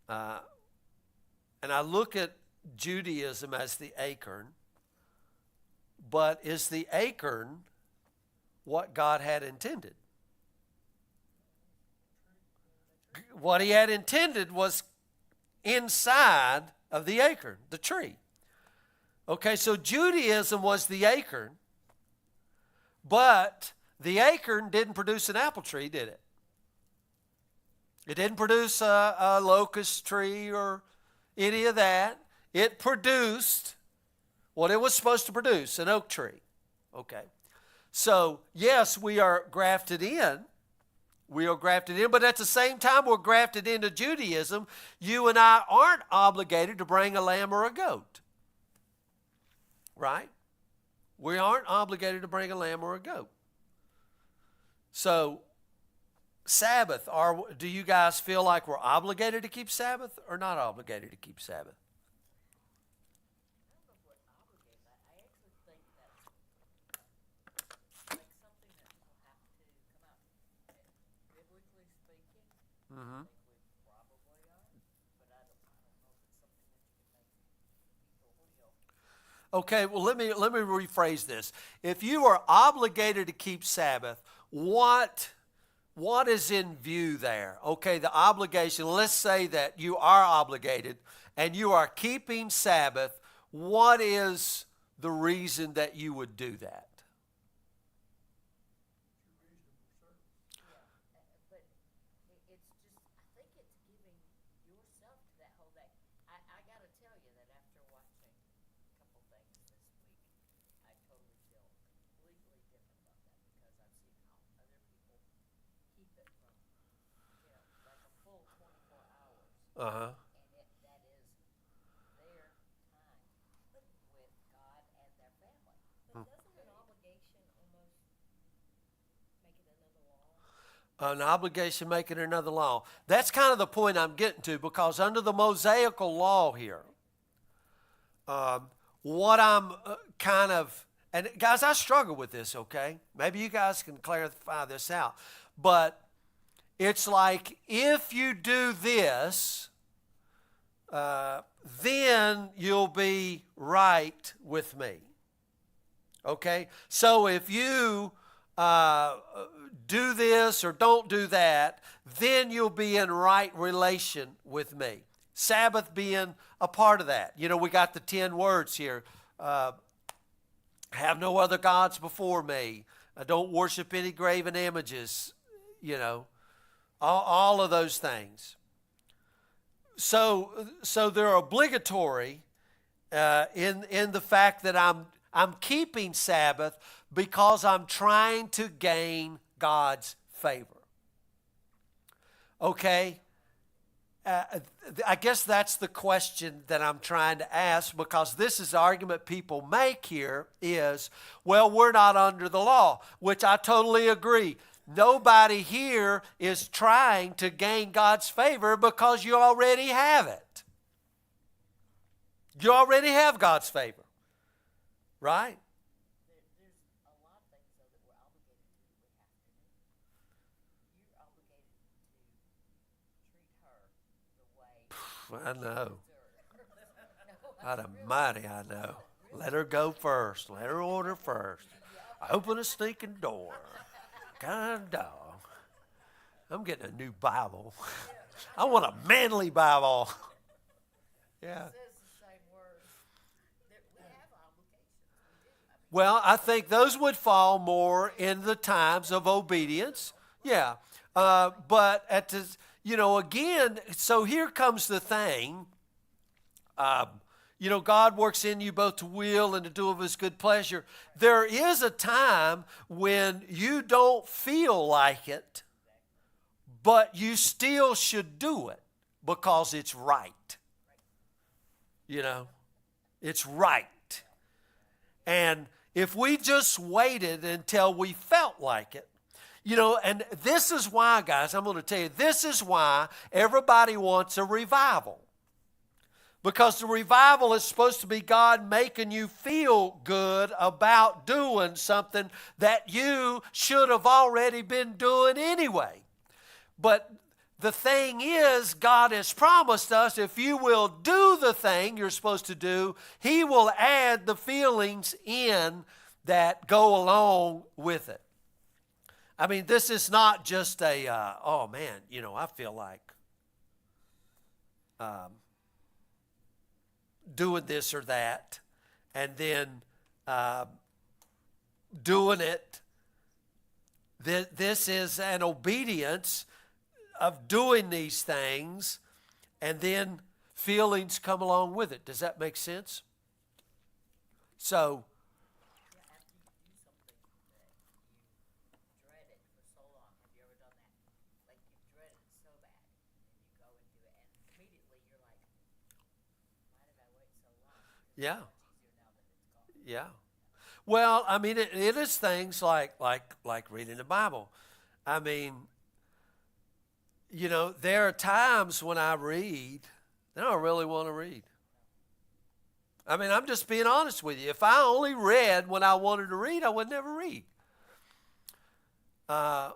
and I look at Judaism as the acorn, but is the acorn what God had intended? What he had intended was inside of the acorn, the tree. Okay, so Judaism was the acorn, but the acorn didn't produce an apple tree, did it? It didn't produce a locust tree or any of that. It produced what it was supposed to produce, an oak tree. Okay, so yes, we are grafted in. We are grafted in, but at the same time we're grafted into Judaism. You and I aren't obligated to bring a lamb or a goat. Right? We aren't obligated to bring a lamb or a goat. So, Sabbath, do you guys feel like we're obligated to keep Sabbath or not obligated to keep Sabbath? Mm-hmm. Okay, well let me rephrase this. If you are obligated to keep Sabbath, what is in view there? Okay, the obligation, let's say that you are obligated and you are keeping Sabbath. What is the reason that you would do that? Uh-huh. An obligation making another law. That's kind of the point I'm getting to, because under the Mosaical law here, what I'm and guys, I struggle with this, okay? Maybe you guys can clarify this out. But it's like, if you do this, then you'll be right with me. Okay? So if you do this or don't do that, then you'll be in right relation with me. Sabbath being a part of that. You know, we got the 10 words here. Have no other gods before me. Don't worship any graven images. You know, all of those things. So they're obligatory, in the fact that I'm keeping Sabbath because I'm trying to gain God's favor. Okay? I guess that's the question that I'm trying to ask, because this is the argument people make here is, well, we're not under the law, which I totally agree. Nobody here is trying to gain God's favor because you already have it. You already have God's favor, right? There's a lot of things, though, that we're obligated to that we have to do. You're obligated to treat her the way I know. No, God almighty, I know. Let her go first. Let her order first. Open a stinking door. Kind of dog. I'm getting a new Bible. I want a manly Bible. Yeah. it says the same words. That we have obligations. We do. Well, I think those would fall more in the times of obedience. Yeah. But at the, again, so here comes the thing. God works in you both to will and to do of his good pleasure. There is a time when you don't feel like it, but you still should do it because it's right. It's right. And if we just waited until we felt like it, and this is why, guys, I'm going to tell you, this is why everybody wants a revival. Because the revival is supposed to be God making you feel good about doing something that you should have already been doing anyway. But the thing is, God has promised us if you will do the thing you're supposed to do, he will add the feelings in that go along with it. I mean, this is not just a, I feel like doing this or that, and then doing it. This is an obedience of doing these things, and then feelings come along with it. Does that make sense? So, After you do something that you dreaded for so long, have you ever done that? Like you dreaded it so bad, and you go and do it, and immediately you're like, why did I wait so long? yeah. It's easier now that it's gone. Yeah. Well, I mean, it is things like reading the Bible. I mean, there are times when I read, I don't really want to read. I mean, I'm just being honest with you. If I only read when I wanted to read, I would never read. But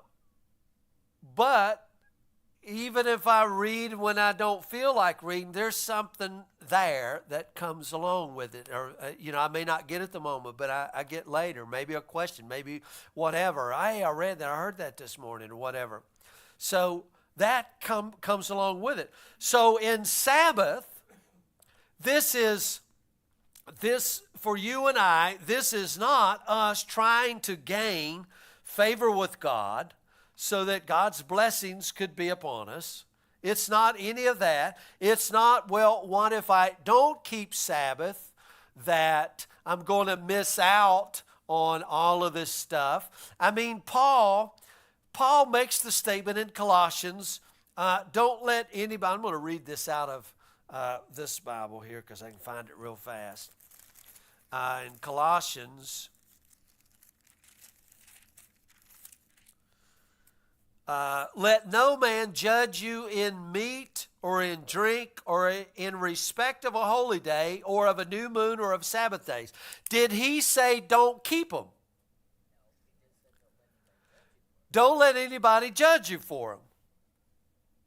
even if I read when I don't feel like reading, there's something there that comes along with it. Or, I may not get it at the moment, but I get later. Maybe a question, maybe whatever. Hey, I read that, I heard that this morning or whatever. So that comes along with it. So in Sabbath, this for you and I, this is not us trying to gain favor with God so that God's blessings could be upon us. It's not any of that. It's not, well, what if I don't keep Sabbath, that I'm going to miss out on all of this stuff. I mean, Paul makes the statement in Colossians, don't let anybody, I'm going to read this out of this Bible here because I can find it real fast. In Colossians, let no man judge you in meat or in drink or in respect of a holy day or of a new moon or of Sabbath days. Did he say don't keep them? Don't let anybody judge you for them.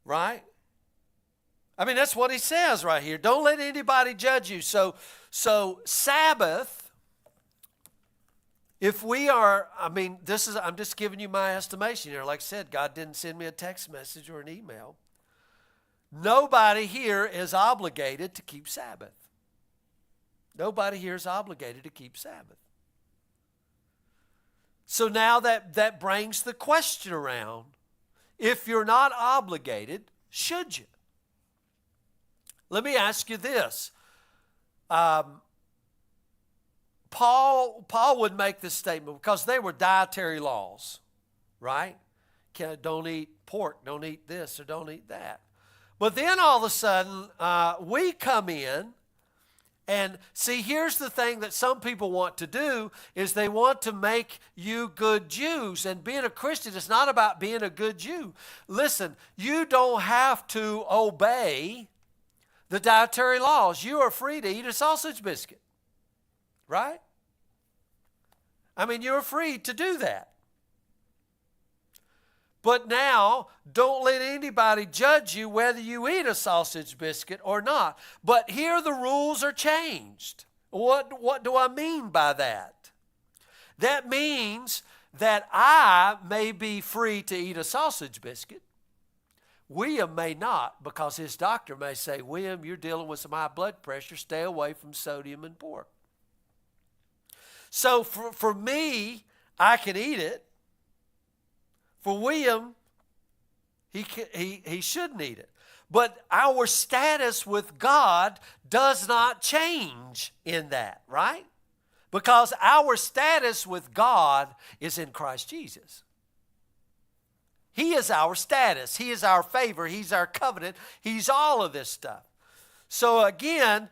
Right? I mean, that's what he says right here. Don't let anybody judge you. So Sabbath, if we are, I'm just giving you my estimation here. Like I said, God didn't send me a text message or an email. Nobody here is obligated to keep Sabbath. Nobody here is obligated to keep Sabbath. So now that brings the question around. If you're not obligated, should you? Let me ask you this. Paul would make this statement because they were dietary laws, right? Don't eat pork, don't eat this, or don't eat that. But then all of a sudden, we come in, and see, here's the thing that some people want to do is they want to make you good Jews. And being a Christian is not about being a good Jew. Listen, you don't have to obey the dietary laws. You are free to eat a sausage biscuit, right? I mean, you're free to do that. But now, don't let anybody judge you whether you eat a sausage biscuit or not. But here the rules are changed. What do I mean by that? That means that I may be free to eat a sausage biscuit. William may not, because his doctor may say, William, you're dealing with some high blood pressure. Stay away from sodium and pork. So for me, I can eat it. For William, he shouldn't eat it. But our status with God does not change in that, right? Because our status with God is in Christ Jesus. He is our status. He is our favor. He's our covenant. He's all of this stuff. So again,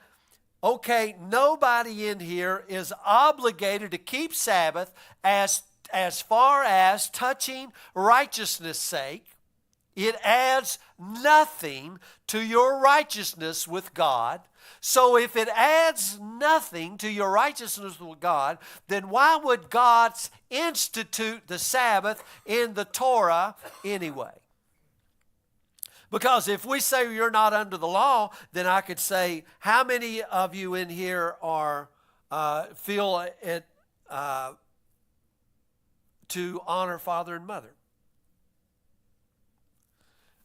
okay, nobody in here is obligated to keep Sabbath as far as touching righteousness' sake. It adds nothing to your righteousness with God. So if it adds nothing to your righteousness with God, then why would God institute the Sabbath in the Torah anyway? Because if we say you're not under the law, then I could say, how many of you in here are feel it to honor father and mother?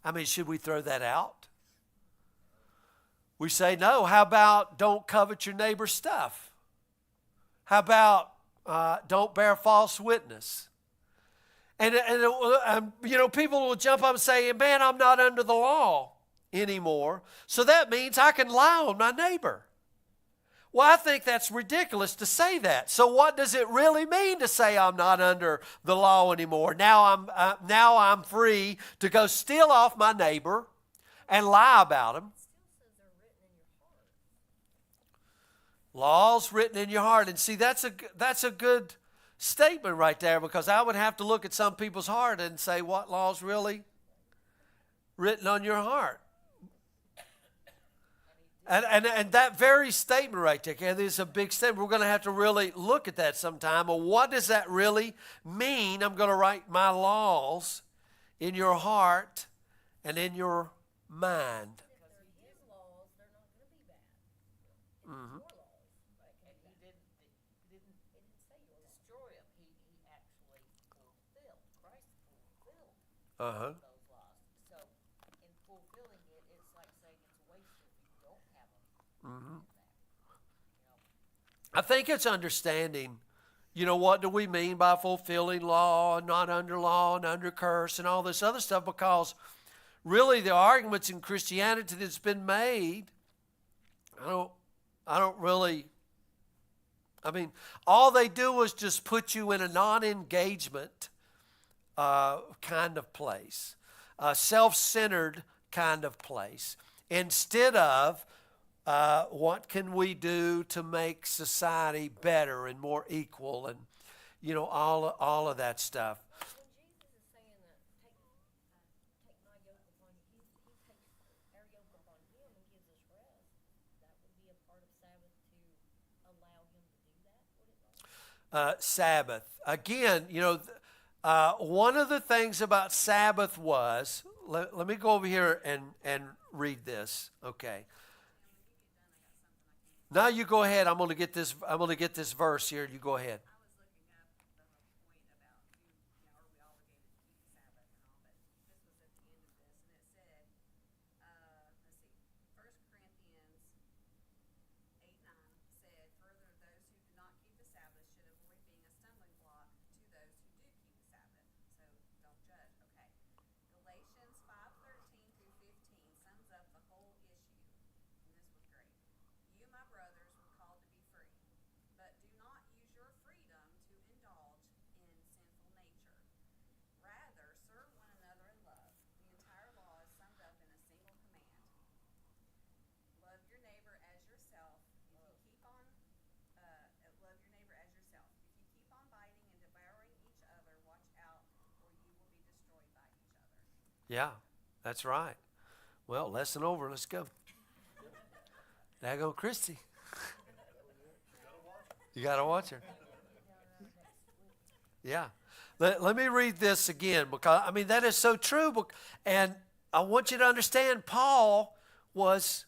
I mean, should we throw that out? We say no. How about don't covet your neighbor's stuff? How about don't bear false witness? And people will jump up and say, man, I'm not under the law anymore. So that means I can lie on my neighbor. Well, I think that's ridiculous to say that. So what does it really mean to say I'm not under the law anymore? Now I'm free to go steal off my neighbor and lie about him. Laws written in your heart. And see, that's a good statement right there, because I would have to look at some people's heart and say, what law's really written on your heart? And that very statement right there, is a big statement. We're going to have to really look at that sometime. Well, what does that really mean? I'm going to write my laws in your heart and in your mind. Mm-hmm. Uh-huh. Mm-hmm. I think it's understanding, what do we mean by fulfilling law and not under law and under curse and all this other stuff, because really the arguments in Christianity that's been made, all they do is just put you in a non-engagement kind of place, a self-centered kind of place, instead of what can we do to make society better and more equal, and all of that stuff. When Jesus is saying that take my yoke upon you, he takes our yoke upon him and gives us rest. That would be a part of Sabbath to allow him to do that, would it not? Sabbath. Again, one of the things about Sabbath was, let me go over here and read this. Okay. Now you go ahead. I'm going to get this verse here. You go ahead. Brothers, Yeah, that's right. Well, lesson over. Let's go. There go Christy. You got to watch her. Yeah. Let me read this again because, I mean, that is so true. And I want you to understand Paul was,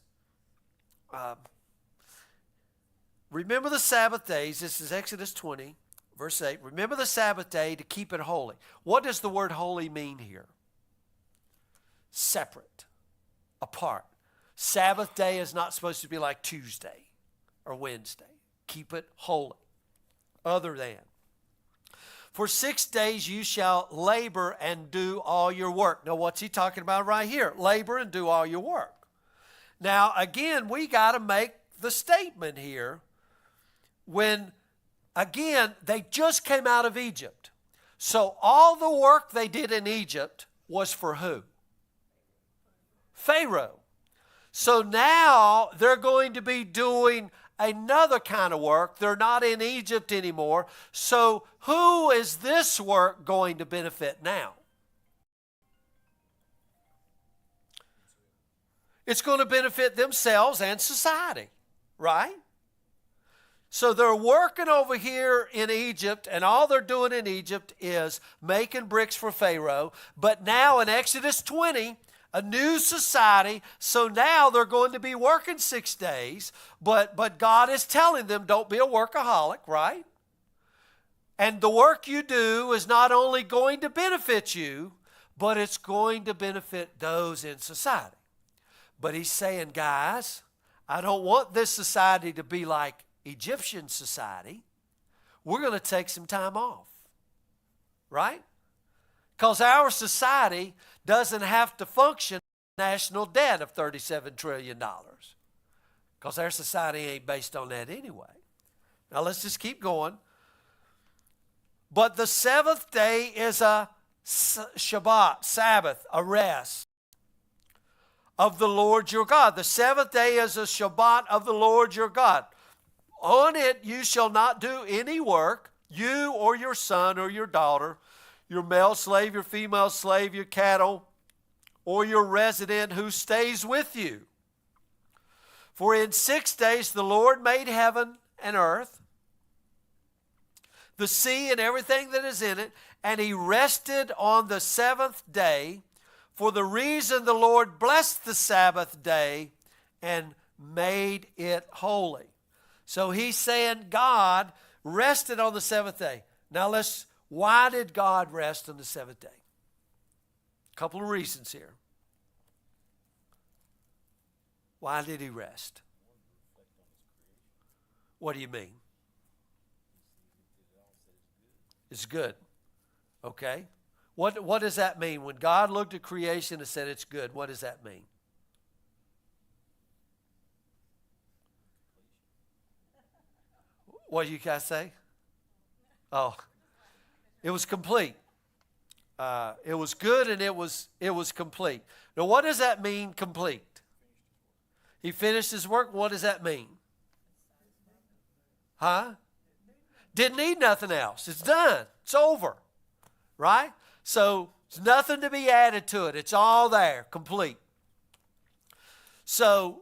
remember the Sabbath days. This is Exodus 20, verse 8. Remember the Sabbath day to keep it holy. What does the word holy mean here? Separate, apart. Sabbath day is not supposed to be like Tuesday or Wednesday. Keep it holy. Other than. For 6 days you shall labor and do all your work. Now what's he talking about right here? Labor and do all your work. Now again, we got to make the statement here when, again, they just came out of Egypt. So all the work they did in Egypt was for who? Pharaoh. So now they're going to be doing another kind of work. They're not in Egypt anymore. So who is this work going to benefit now? It's going to benefit themselves and society, right? So they're working over here in Egypt, and all they're doing in Egypt is making bricks for Pharaoh. But now in Exodus 20, a new society, so now they're going to be working 6 days, but God is telling them, don't be a workaholic, right? And the work you do is not only going to benefit you, but it's going to benefit those in society. But he's saying, guys, I don't want this society to be like Egyptian society. We're going to take some time off, right? Because our society doesn't have to function national debt of $37 trillion. Because our society ain't based on that anyway. Now let's just keep going. But the seventh day is a Shabbat, Sabbath, a rest of the Lord your God. The seventh day is a Shabbat of the Lord your God. On it you shall not do any work, you or your son or your daughter, your male slave, your female slave, your cattle, or your resident who stays with you. For in 6 days the Lord made heaven and earth, the sea and everything that is in it, and he rested on the seventh day. For the reason the Lord blessed the Sabbath day and made it holy. So he's saying God rested on the seventh day. Now why did God rest on the seventh day? A couple of reasons here. Why did he rest? What do you mean? It's good. Okay. What does that mean? When God looked at creation and said it's good, what does that mean? What do you guys say? Oh, it was complete. It was good and it was complete. Now, what does that mean, complete? He finished his work. What does that mean? Huh? Didn't need nothing else. It's done. It's over. Right? So, there's nothing to be added to it. It's all there, complete. So,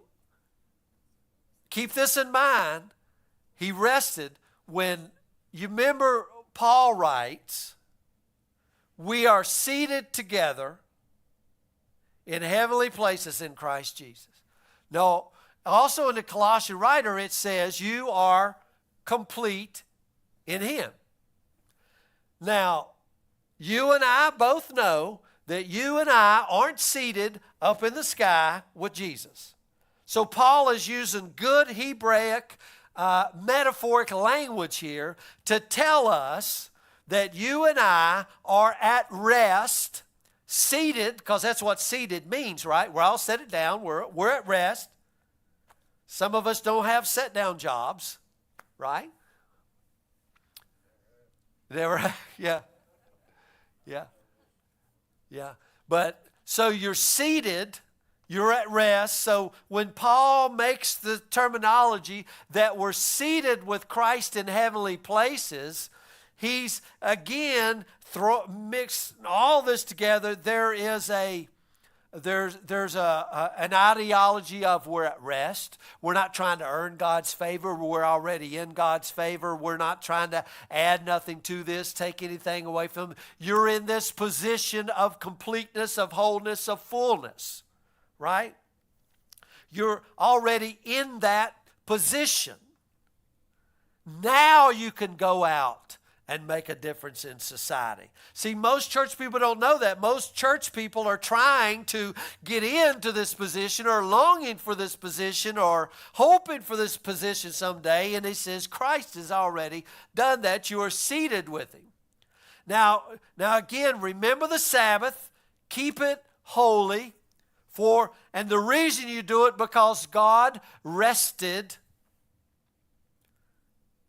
keep this in mind. He rested when, you remember Paul writes, we are seated together in heavenly places in Christ Jesus. No, also in the Colossian writer it says you are complete in him. Now, you and I both know that you and I aren't seated up in the sky with Jesus. So Paul is using good Hebraic metaphoric language here to tell us that you and I are at rest, seated, because that's what seated means, right? We're all set it down. We're at rest. Some of us don't have set down jobs, right? Never, yeah. But so you're seated. You're at rest. So when Paul makes the terminology that we're seated with Christ in heavenly places, he's again mixed all this together. There is a There's an ideology of we're at rest. We're not trying to earn God's favor. We're already in God's favor. We're not trying to add nothing to this, take anything away from it. You're in this position of completeness, of wholeness, of fullness, right? You're already in that position. Now you can go out and make a difference in society. See, most church people don't know that. Most church people are trying to get into this position or longing for this position or hoping for this position someday. And he says, Christ has already done that. You are seated with him. Now again, remember the Sabbath. Keep it holy. And the reason you do it because God rested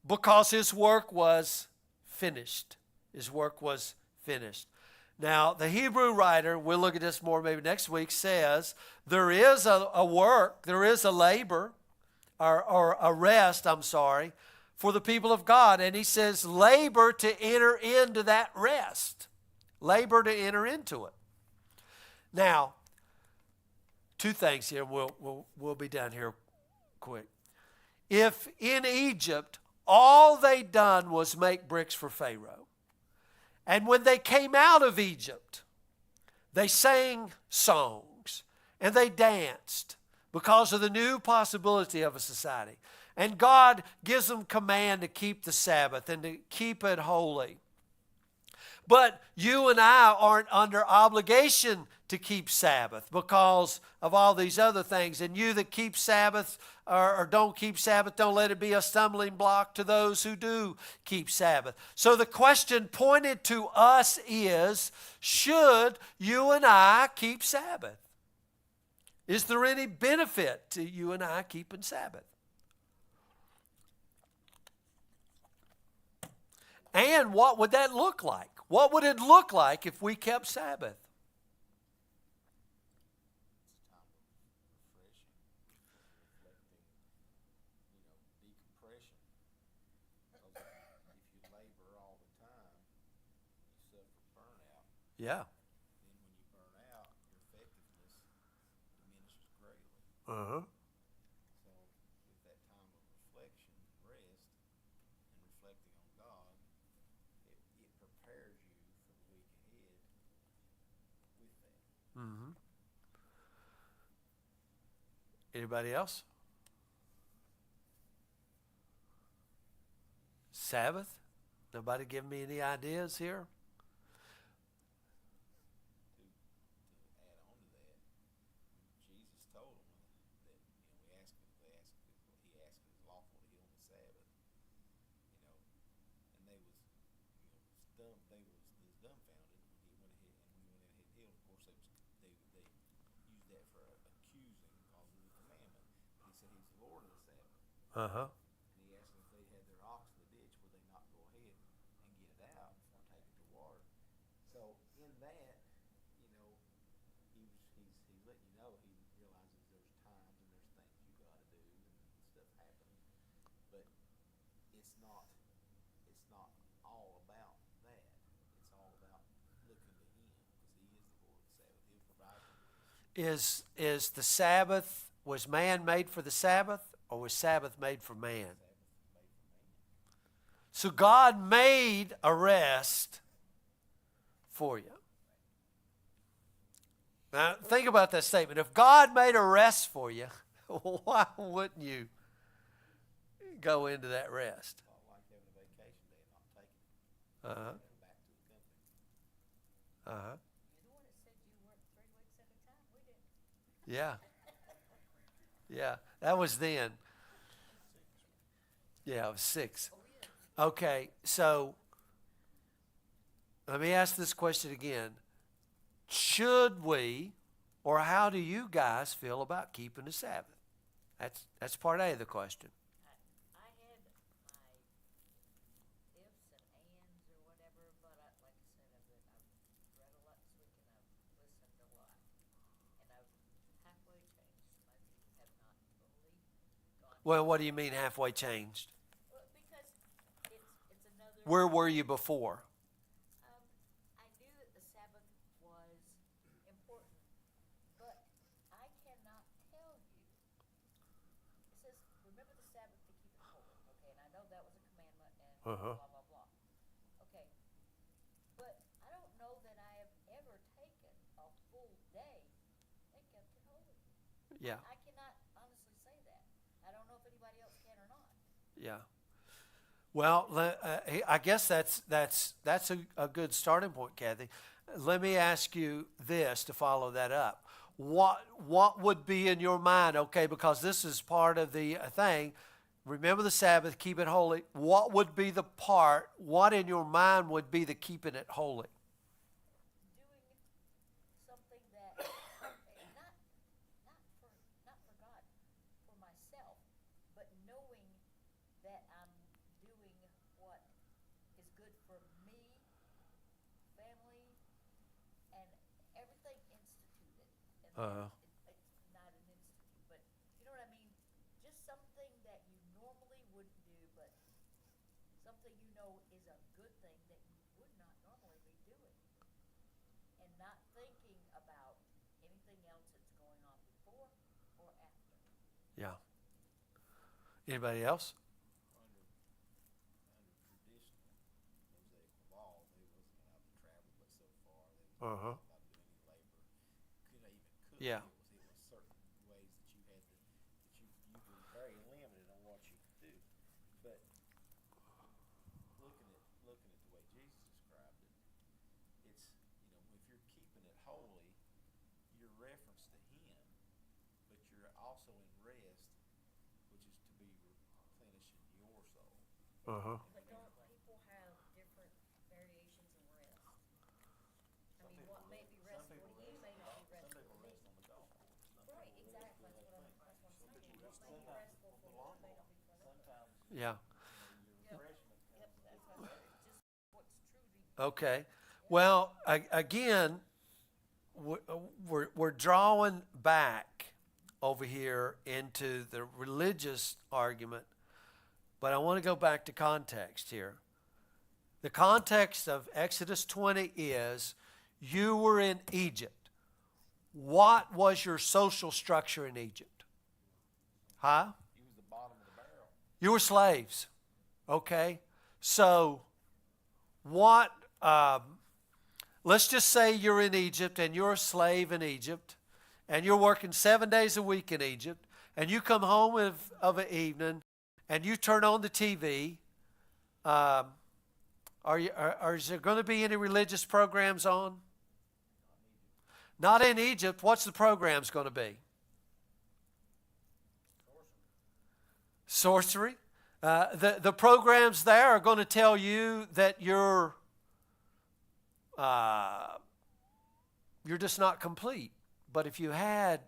because his work was finished. His work was finished. Now, the Hebrew writer, we'll look at this more maybe next week, says there is a work, there is a labor, or a rest, for the people of God. And he says labor to enter into that rest. Labor to enter into it. Now, two things here. We'll be done here quick. If in Egypt all they done was make bricks for Pharaoh, and when they came out of Egypt, they sang songs and they danced because of the new possibility of a society. And God gives them command to keep the Sabbath and to keep it holy. But you and I aren't under obligation to keep Sabbath because of all these other things. And you that keep Sabbath or don't keep Sabbath, don't let it be a stumbling block to those who do keep Sabbath. So the question pointed to us is, should you and I keep Sabbath? Is there any benefit to you and I keeping Sabbath? And what would that look like? What would it look like if we kept Sabbath? Yeah. Then when you burn out, your effectiveness diminishes greatly. Uh-huh. So with that time of reflection and rest and reflecting on God, it prepares you for the week ahead with that. Mm-hmm. Anybody else? Sabbath? Nobody give me any ideas here? Uh-huh. And he asked them if they had their ox in the ditch, would they not go ahead and get it out before taking it to water? So in that, he's letting you know he realizes there's times and there's things you got to do and stuff happens, but it's not all about that. It's all about looking to him because he is the Lord of the Sabbath. He'll provide for this. Is the Sabbath, was man made for the Sabbath? Or was Sabbath made for man? So God made a rest for you. Now think about that statement. If God made a rest for you, why wouldn't you go into that rest? Like having a vacation day and not taking it. Uh-huh. Back to the company. Uh-huh. You're the one that said you worked 3 weeks at a time. We didn't. Yeah. Yeah, that was then. Yeah, it was 6. Okay, so let me ask this question again. Should we, or how do you guys feel about keeping the Sabbath? That's part A of the question. I had my ifs and ands or whatever, but like I said, I've read a lot this week and I've listened a lot. And I've halfway changed. Most people have not totally gone. Well, what do you mean halfway changed? Well, because it's another. Where were you before? I knew that the Sabbath was important, Uh-huh. blah, blah, blah. Okay, but I don't know that I have ever taken a full day and kept it holy. Yeah. I cannot honestly say that. I don't know if anybody else can or not. Yeah. Well, I guess that's a good starting point, Kathy. Let me ask you this to follow that up. What would be in your mind? Okay, because this is part of the thing. Remember the Sabbath, keep it holy. What would be the part? What in your mind would be the keeping it holy? Doing something that not for God, for myself, but knowing that I'm doing what is good for me, family, and everything instituted. And Uh-huh. it's not an institute, but you know what I mean? Just something that you normally wouldn't do, but something you know is a good thing that you would not normally be doing. And not thinking about anything else that's going on before or after. Yeah. Anybody else? Under traditional Mosaic law, they wasn't allowed to travel but so far. They was Uh-huh. not allowed to do any labor. Couldn't even cook. Yeah. It was certain ways that you had to, you were very limited on what you could do. But looking at the way Jesus described it, it's, if you're keeping it holy, your reference to Him, but you're also in rest, which is to be replenishing your soul. Uh-huh. But don't people have different variations of rest? I mean, what may be restful to you may not be restful to me. Right, exactly, that's what I'm saying. What may be restful for one may not be for another. Yeah. Yep, that's what I said, just what's true to you. Okay. Well, again, we're drawing back over here into the religious argument, but I want to go back to context here. The context of Exodus 20 is you were in Egypt. What was your social structure in Egypt? Huh? You was the bottom of the barrel. You were slaves. Okay? So, what, let's just say you're in Egypt and you're a slave in Egypt and you're working 7 days a week in Egypt and you come home of an evening and you turn on the TV. Is there going to be any religious programs on? Not in Egypt. What's the programs going to be? Sorcery. The programs there are going to tell you that you're just not complete. But if you had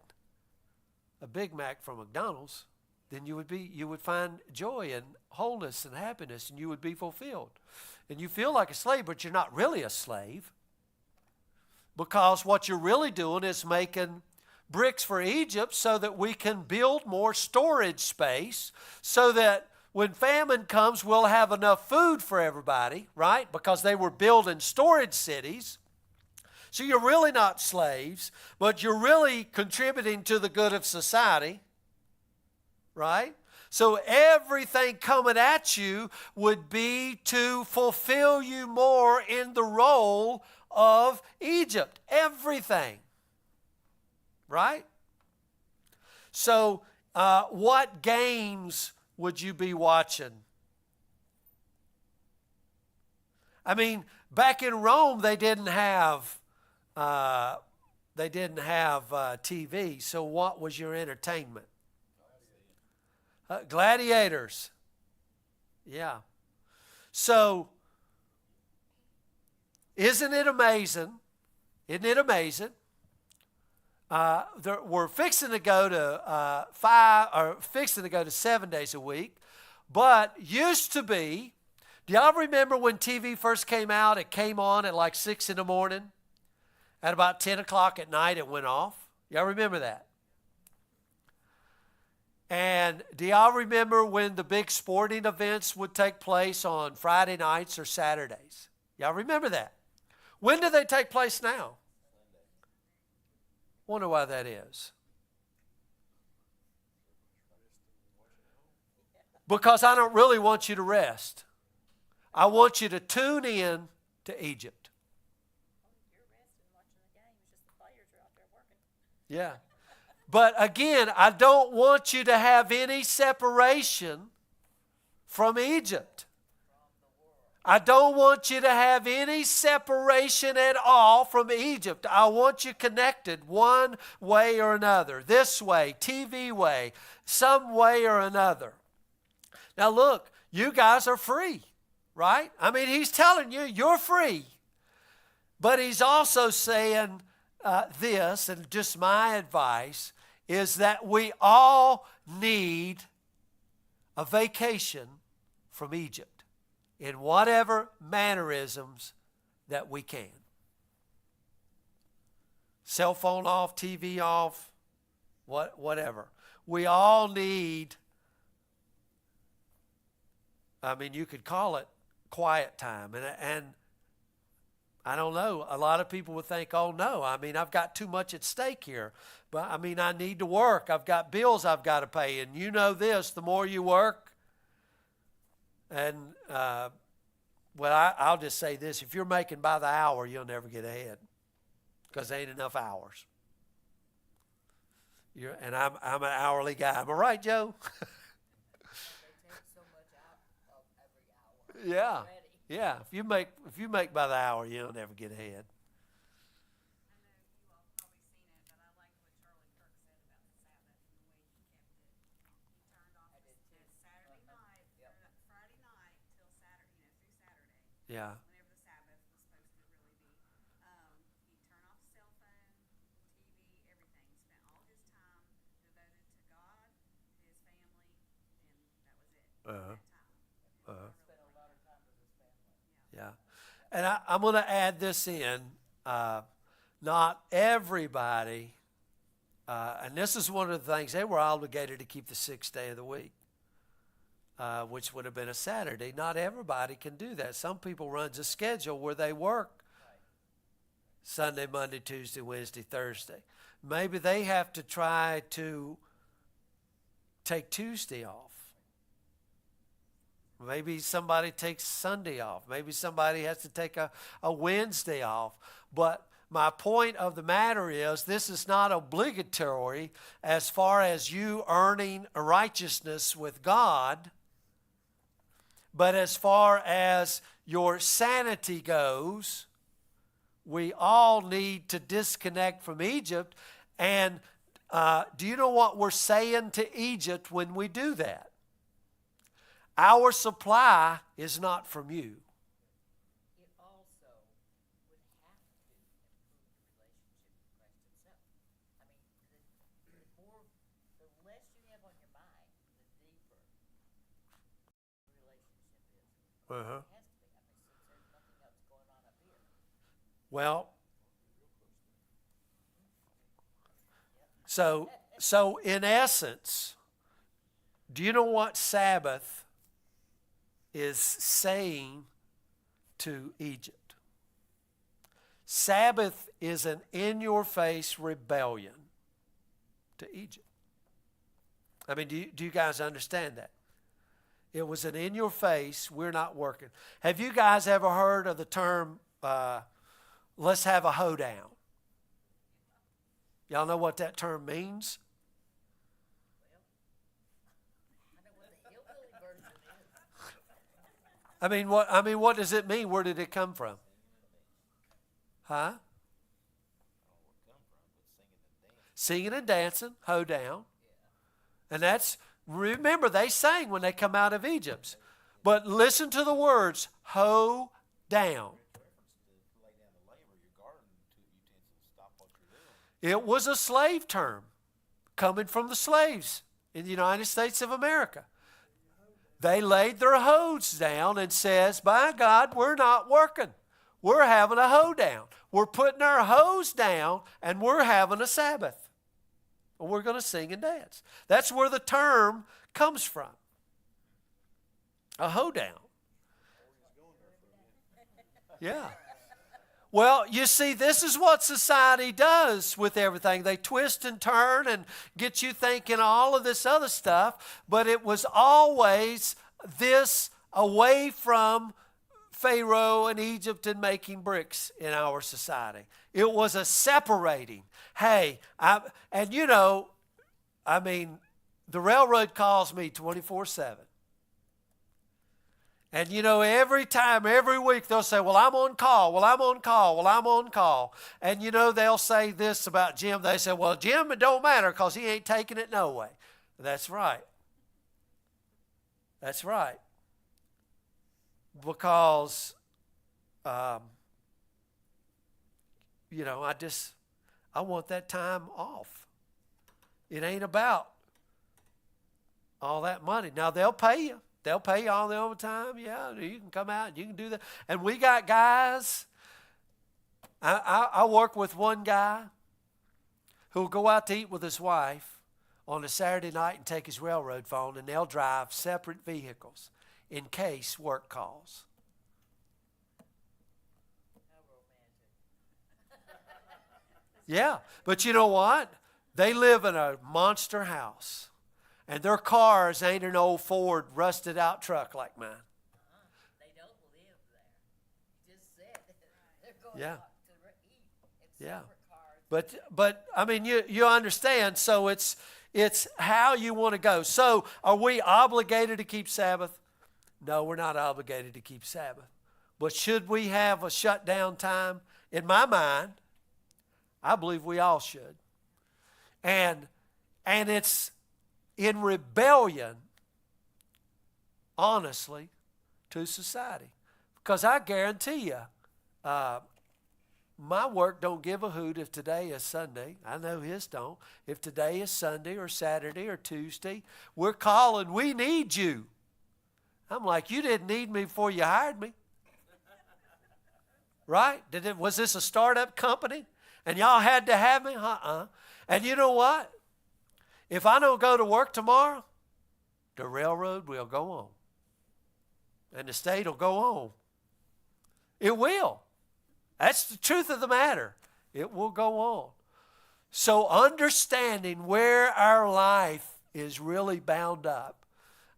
a Big Mac from McDonald's, then you would find joy and wholeness and happiness, and you would be fulfilled. And you feel like a slave, but you're not really a slave, because what you're really doing is making bricks for Egypt so that we can build more storage space so that when famine comes, we'll have enough food for everybody, right? Because they were building storage cities. So you're really not slaves, but you're really contributing to the good of society, right? So everything coming at you would be to fulfill you more in the role of Egypt. Everything. Right? So what games would you be watching? I mean, back in Rome, they didn't have TV. So what was your entertainment? Gladiators. Yeah. So, isn't it amazing? Isn't it amazing? We're fixing to go to 7 days a week, but used to be. Do y'all remember when TV first came out? It came on at like 6 in the morning. At about 10 o'clock at night, it went off. Y'all remember that? And do y'all remember when the big sporting events would take place on Friday nights or Saturdays? Y'all remember that? When do they take place now? Wonder why that is. Because I don't really want you to rest. I want you to tune in to Egypt. You're resting, watching the game. It's just the players are out there working. Yeah. But again, I don't want you to have any separation from Egypt. I don't want you to have any separation at all from Egypt. I want you connected one way or another. This way, TV way, some way or another. Now look, you guys are free, right? I mean, he's telling you, you're free. But he's also saying this, and just my advice, is that we all need a vacation from Egypt in whatever mannerisms that we can. Cell phone off, TV off, whatever. We all need, I mean, you could call it quiet time. And I don't know, a lot of people would think, oh no, I mean, I've got too much at stake here. But I mean, I need to work. I've got bills I've got to pay. And you know this, the more you work, and I'll just say this, if you're making by the hour, you'll never get ahead because there ain't enough hours. And I'm an hourly guy. Am I right, Joe? They take so much out of every hour. Yeah. Already. Yeah, if you make by the hour, you'll never get ahead. Yeah. Whenever the Sabbath was supposed to really be. He'd turn off the cell phone, TV, everything. He spent all his time devoted to God, his family, and that was it. Uh-huh. That time. Spent a lot of time with his family. Yeah. And I'm going to add this in. Not everybody, and this is one of the things, they were obligated to keep the 6th day of the week. Which would have been a Saturday. Not everybody can do that. Some people runs a schedule where they work Sunday, Monday, Tuesday, Wednesday, Thursday. Maybe they have to try to take Tuesday off. Maybe somebody takes Sunday off. Maybe somebody has to take a Wednesday off. But my point of the matter is, this is not obligatory as far as you earning a righteousness with God. But as far as your sanity goes, we all need to disconnect from Egypt. And do you know what we're saying to Egypt when we do that? Our supply is not from you. It also would have to improve the relationship with Christ himself. I mean, the less you have on your mind, the deeper the relationship is. Uh-huh. It has to be. I mean, since there's nothing else going on up here. Well, so in essence, do you know what Sabbath is saying to Egypt? Sabbath is an in-your-face rebellion to Egypt. I mean, do you guys understand that? It was an in-your-face, we're not working. Have you guys ever heard of the term, let's have a hoedown? Y'all know what that term means? I know what the hillbilly version is. I mean, what does it mean? Where did it come from? Huh? Singing and dancing, hoedown. And that's, remember, they sang when they come out of Egypt. But listen to the words, hoe down. It was a slave term coming from the slaves in the United States of America. They laid their hoes down and says, by God, we're not working. We're having a hoedown. We're putting our hoes down and we're having a Sabbath. And we're going to sing and dance. That's where the term comes from. A hoedown. Yeah. Well, you see, this is what society does with everything. They twist and turn and get you thinking all of this other stuff, but it was always this away from Pharaoh and Egypt and making bricks in our society. It was a separating. Hey, and you know, I mean, the railroad calls me 24/7. And you know, every time, every week, they'll say, well, I'm on call, well, I'm on call, well, I'm on call. And you know, they'll say this about Jim. They say, well, Jim, it don't matter because he ain't taking it no way. That's right. That's right. Because, you know, I want that time off. It ain't about all that money. Now, they'll pay you. They'll pay you all the overtime. Yeah, you can come out and you can do that. And we got guys. I work with one guy who'll go out to eat with his wife on a Saturday night and take his railroad phone, and they'll drive separate vehicles in case work calls. Yeah, but you know what? They live in a monster house. And their cars ain't an old Ford rusted out truck like mine. They don't live there. You just said they're going Yeah. out to eat in Yeah. separate cars. But I mean, you understand. So it's how you want to go. So are we obligated to keep Sabbath? No, we're not obligated to keep Sabbath. But should we have a shutdown time? In my mind, I believe we all should. And it's in rebellion, honestly, to society. Because I guarantee you, my work don't give a hoot if today is Sunday. I know his don't. If today is Sunday or Saturday or Tuesday, we're calling, we need you. I'm like, you didn't need me before you hired me. Right? Was this a startup company? And y'all had to have me? And you know what? If I don't go to work tomorrow, the railroad will go on. And the state will go on. It will. That's the truth of the matter. It will go on. So understanding where our life is really bound up,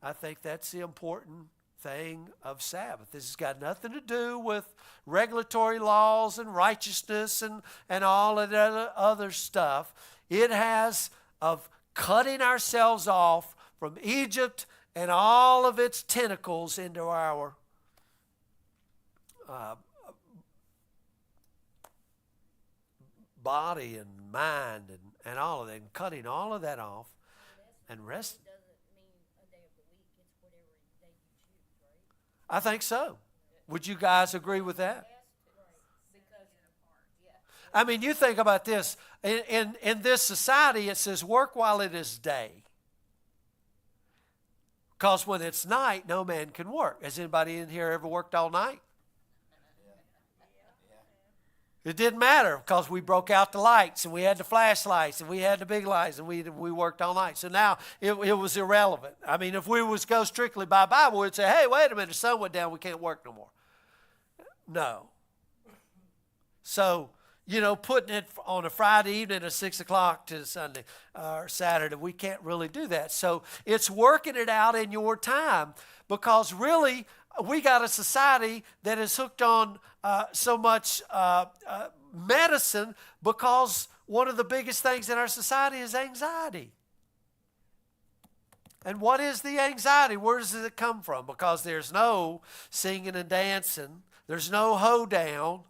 I think that's the important thing of Sabbath. This has got nothing to do with regulatory laws and righteousness and all of that other stuff. It has of cutting ourselves off from Egypt and all of its tentacles into our body and mind and all of that, and cutting all of that off and resting. Doesn't mean a day of the week. It's whatever day you choose, right? I think so. Would you guys agree with that? I mean, you think about this. In this society, it says work while it is day. Because when it's night, no man can work. Has anybody in here ever worked all night? It didn't matter because we broke out the lights and we had the flashlights and we had the big lights and we worked all night. So now it was irrelevant. I mean, if we was go strictly by Bible, we'd say, hey, wait a minute, the sun went down, we can't work no more. No. So, you know, putting it on a Friday evening at 6 o'clock to Sunday or Saturday, we can't really do that. So it's working it out in your time because really we got a society that is hooked on so much medicine because one of the biggest things in our society is anxiety. And what is the anxiety? Where does it come from? Because there's no singing and dancing. There's no hoedown.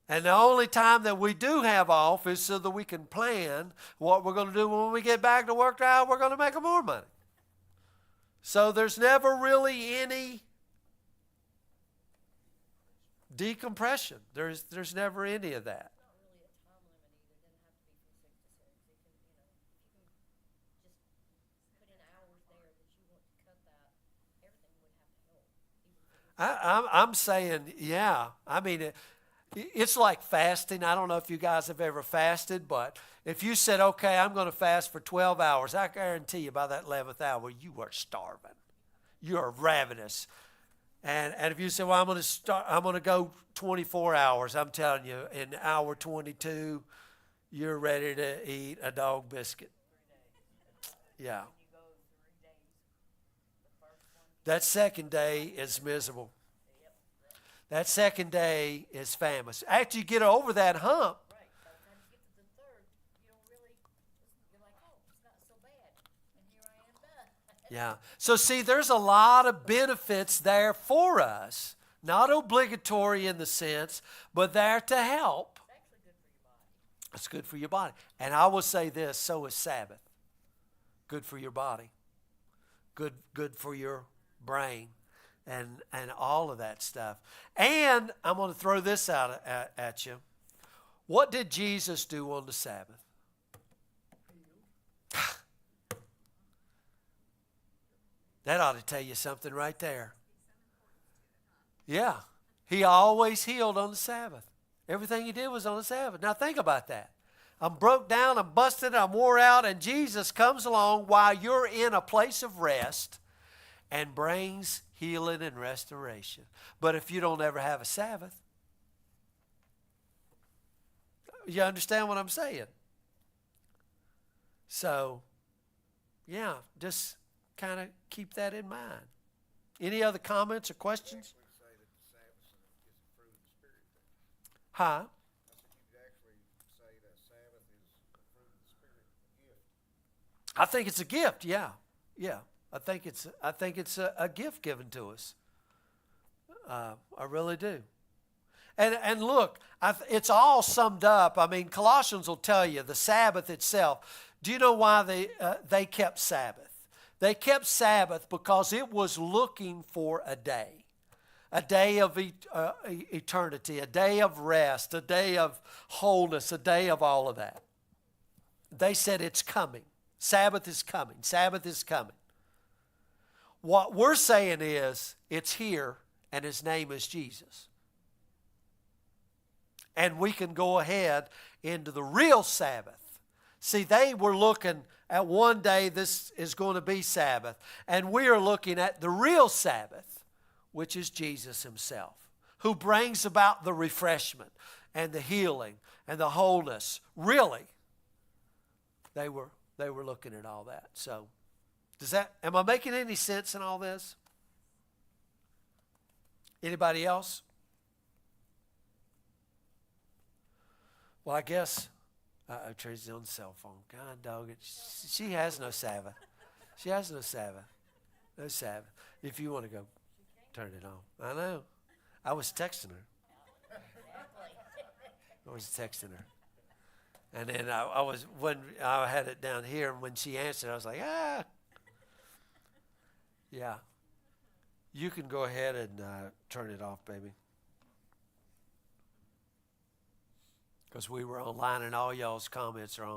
And the only time that we do have off is so that we can plan what we're going to do when we get back to work, how we're going to make more money. So there's never really any decompression. There's never any of that. Not really a time limit either. It doesn't have to be from 6 to 6. It can, if you can just put in hours there that you want to cut that, everything would have to help. Even if I'm saying, yeah. I mean, it's like fasting. I don't know if you guys have ever fasted, but if you said, okay, I'm going to fast for 12 hours, I guarantee you by that 11th hour, you are starving. You are ravenous. And if you say, well, I'm going to go 24 hours, I'm telling you, in hour 22, you're ready to eat a dog biscuit. Yeah. That second day is miserable. That second day is famous. After you get over that hump, Right, by the time you get to the third, you don't really, you're like, oh, it's not so bad, and here I am done. yeah. So see, there's a lot of benefits there for us. Not obligatory in the sense, but there to help. It's actually good for your body. It's good for your body. And I will say this, so is Sabbath. Good for your body. Good for your brain and all of that stuff. And I'm going to throw this out at you. What did Jesus do on the Sabbath? That ought to tell you something right there. Yeah. He always healed on the Sabbath. Everything he did was on the Sabbath. Now think about that. I'm broke down, I'm busted, I'm wore out, and Jesus comes along while you're in a place of rest and brings healing and restoration. But if you don't ever have a Sabbath, you understand what I'm saying? So, yeah, just kind of keep that in mind. Any other comments or questions? Say that the Sabbath is a fruit of the Spirit. Huh? I said you could actually say that Sabbath is a fruit of the Spirit, a gift. I think it's a gift, yeah. Yeah. I think it's a gift given to us. I really do. And look, it's all summed up. I mean, Colossians will tell you the Sabbath itself. Do you know why they kept Sabbath? They kept Sabbath because it was looking for a day of eternity, a day of rest, a day of wholeness, a day of all of that. They said it's coming. Sabbath is coming. Sabbath is coming. What we're saying is it's here and his name is Jesus. And we can go ahead into the real Sabbath. See, they were looking at one day this is going to be Sabbath. And we are looking at the real Sabbath, which is Jesus himself, who brings about the refreshment and the healing and the wholeness. Really, they were looking at all that. So, am I making any sense in all this? Anybody else? Well, I guess Tracy's on the cell phone. God dog it. She has no Sabbath. She has no Sabbath. No Sabbath. If you want to go, turn it on. I know. I was texting her. I was texting her. And then when I had it down here, and when she answered, I was like, ah. Yeah. You can go ahead and turn it off, baby. Because we were online and all y'all's comments are on.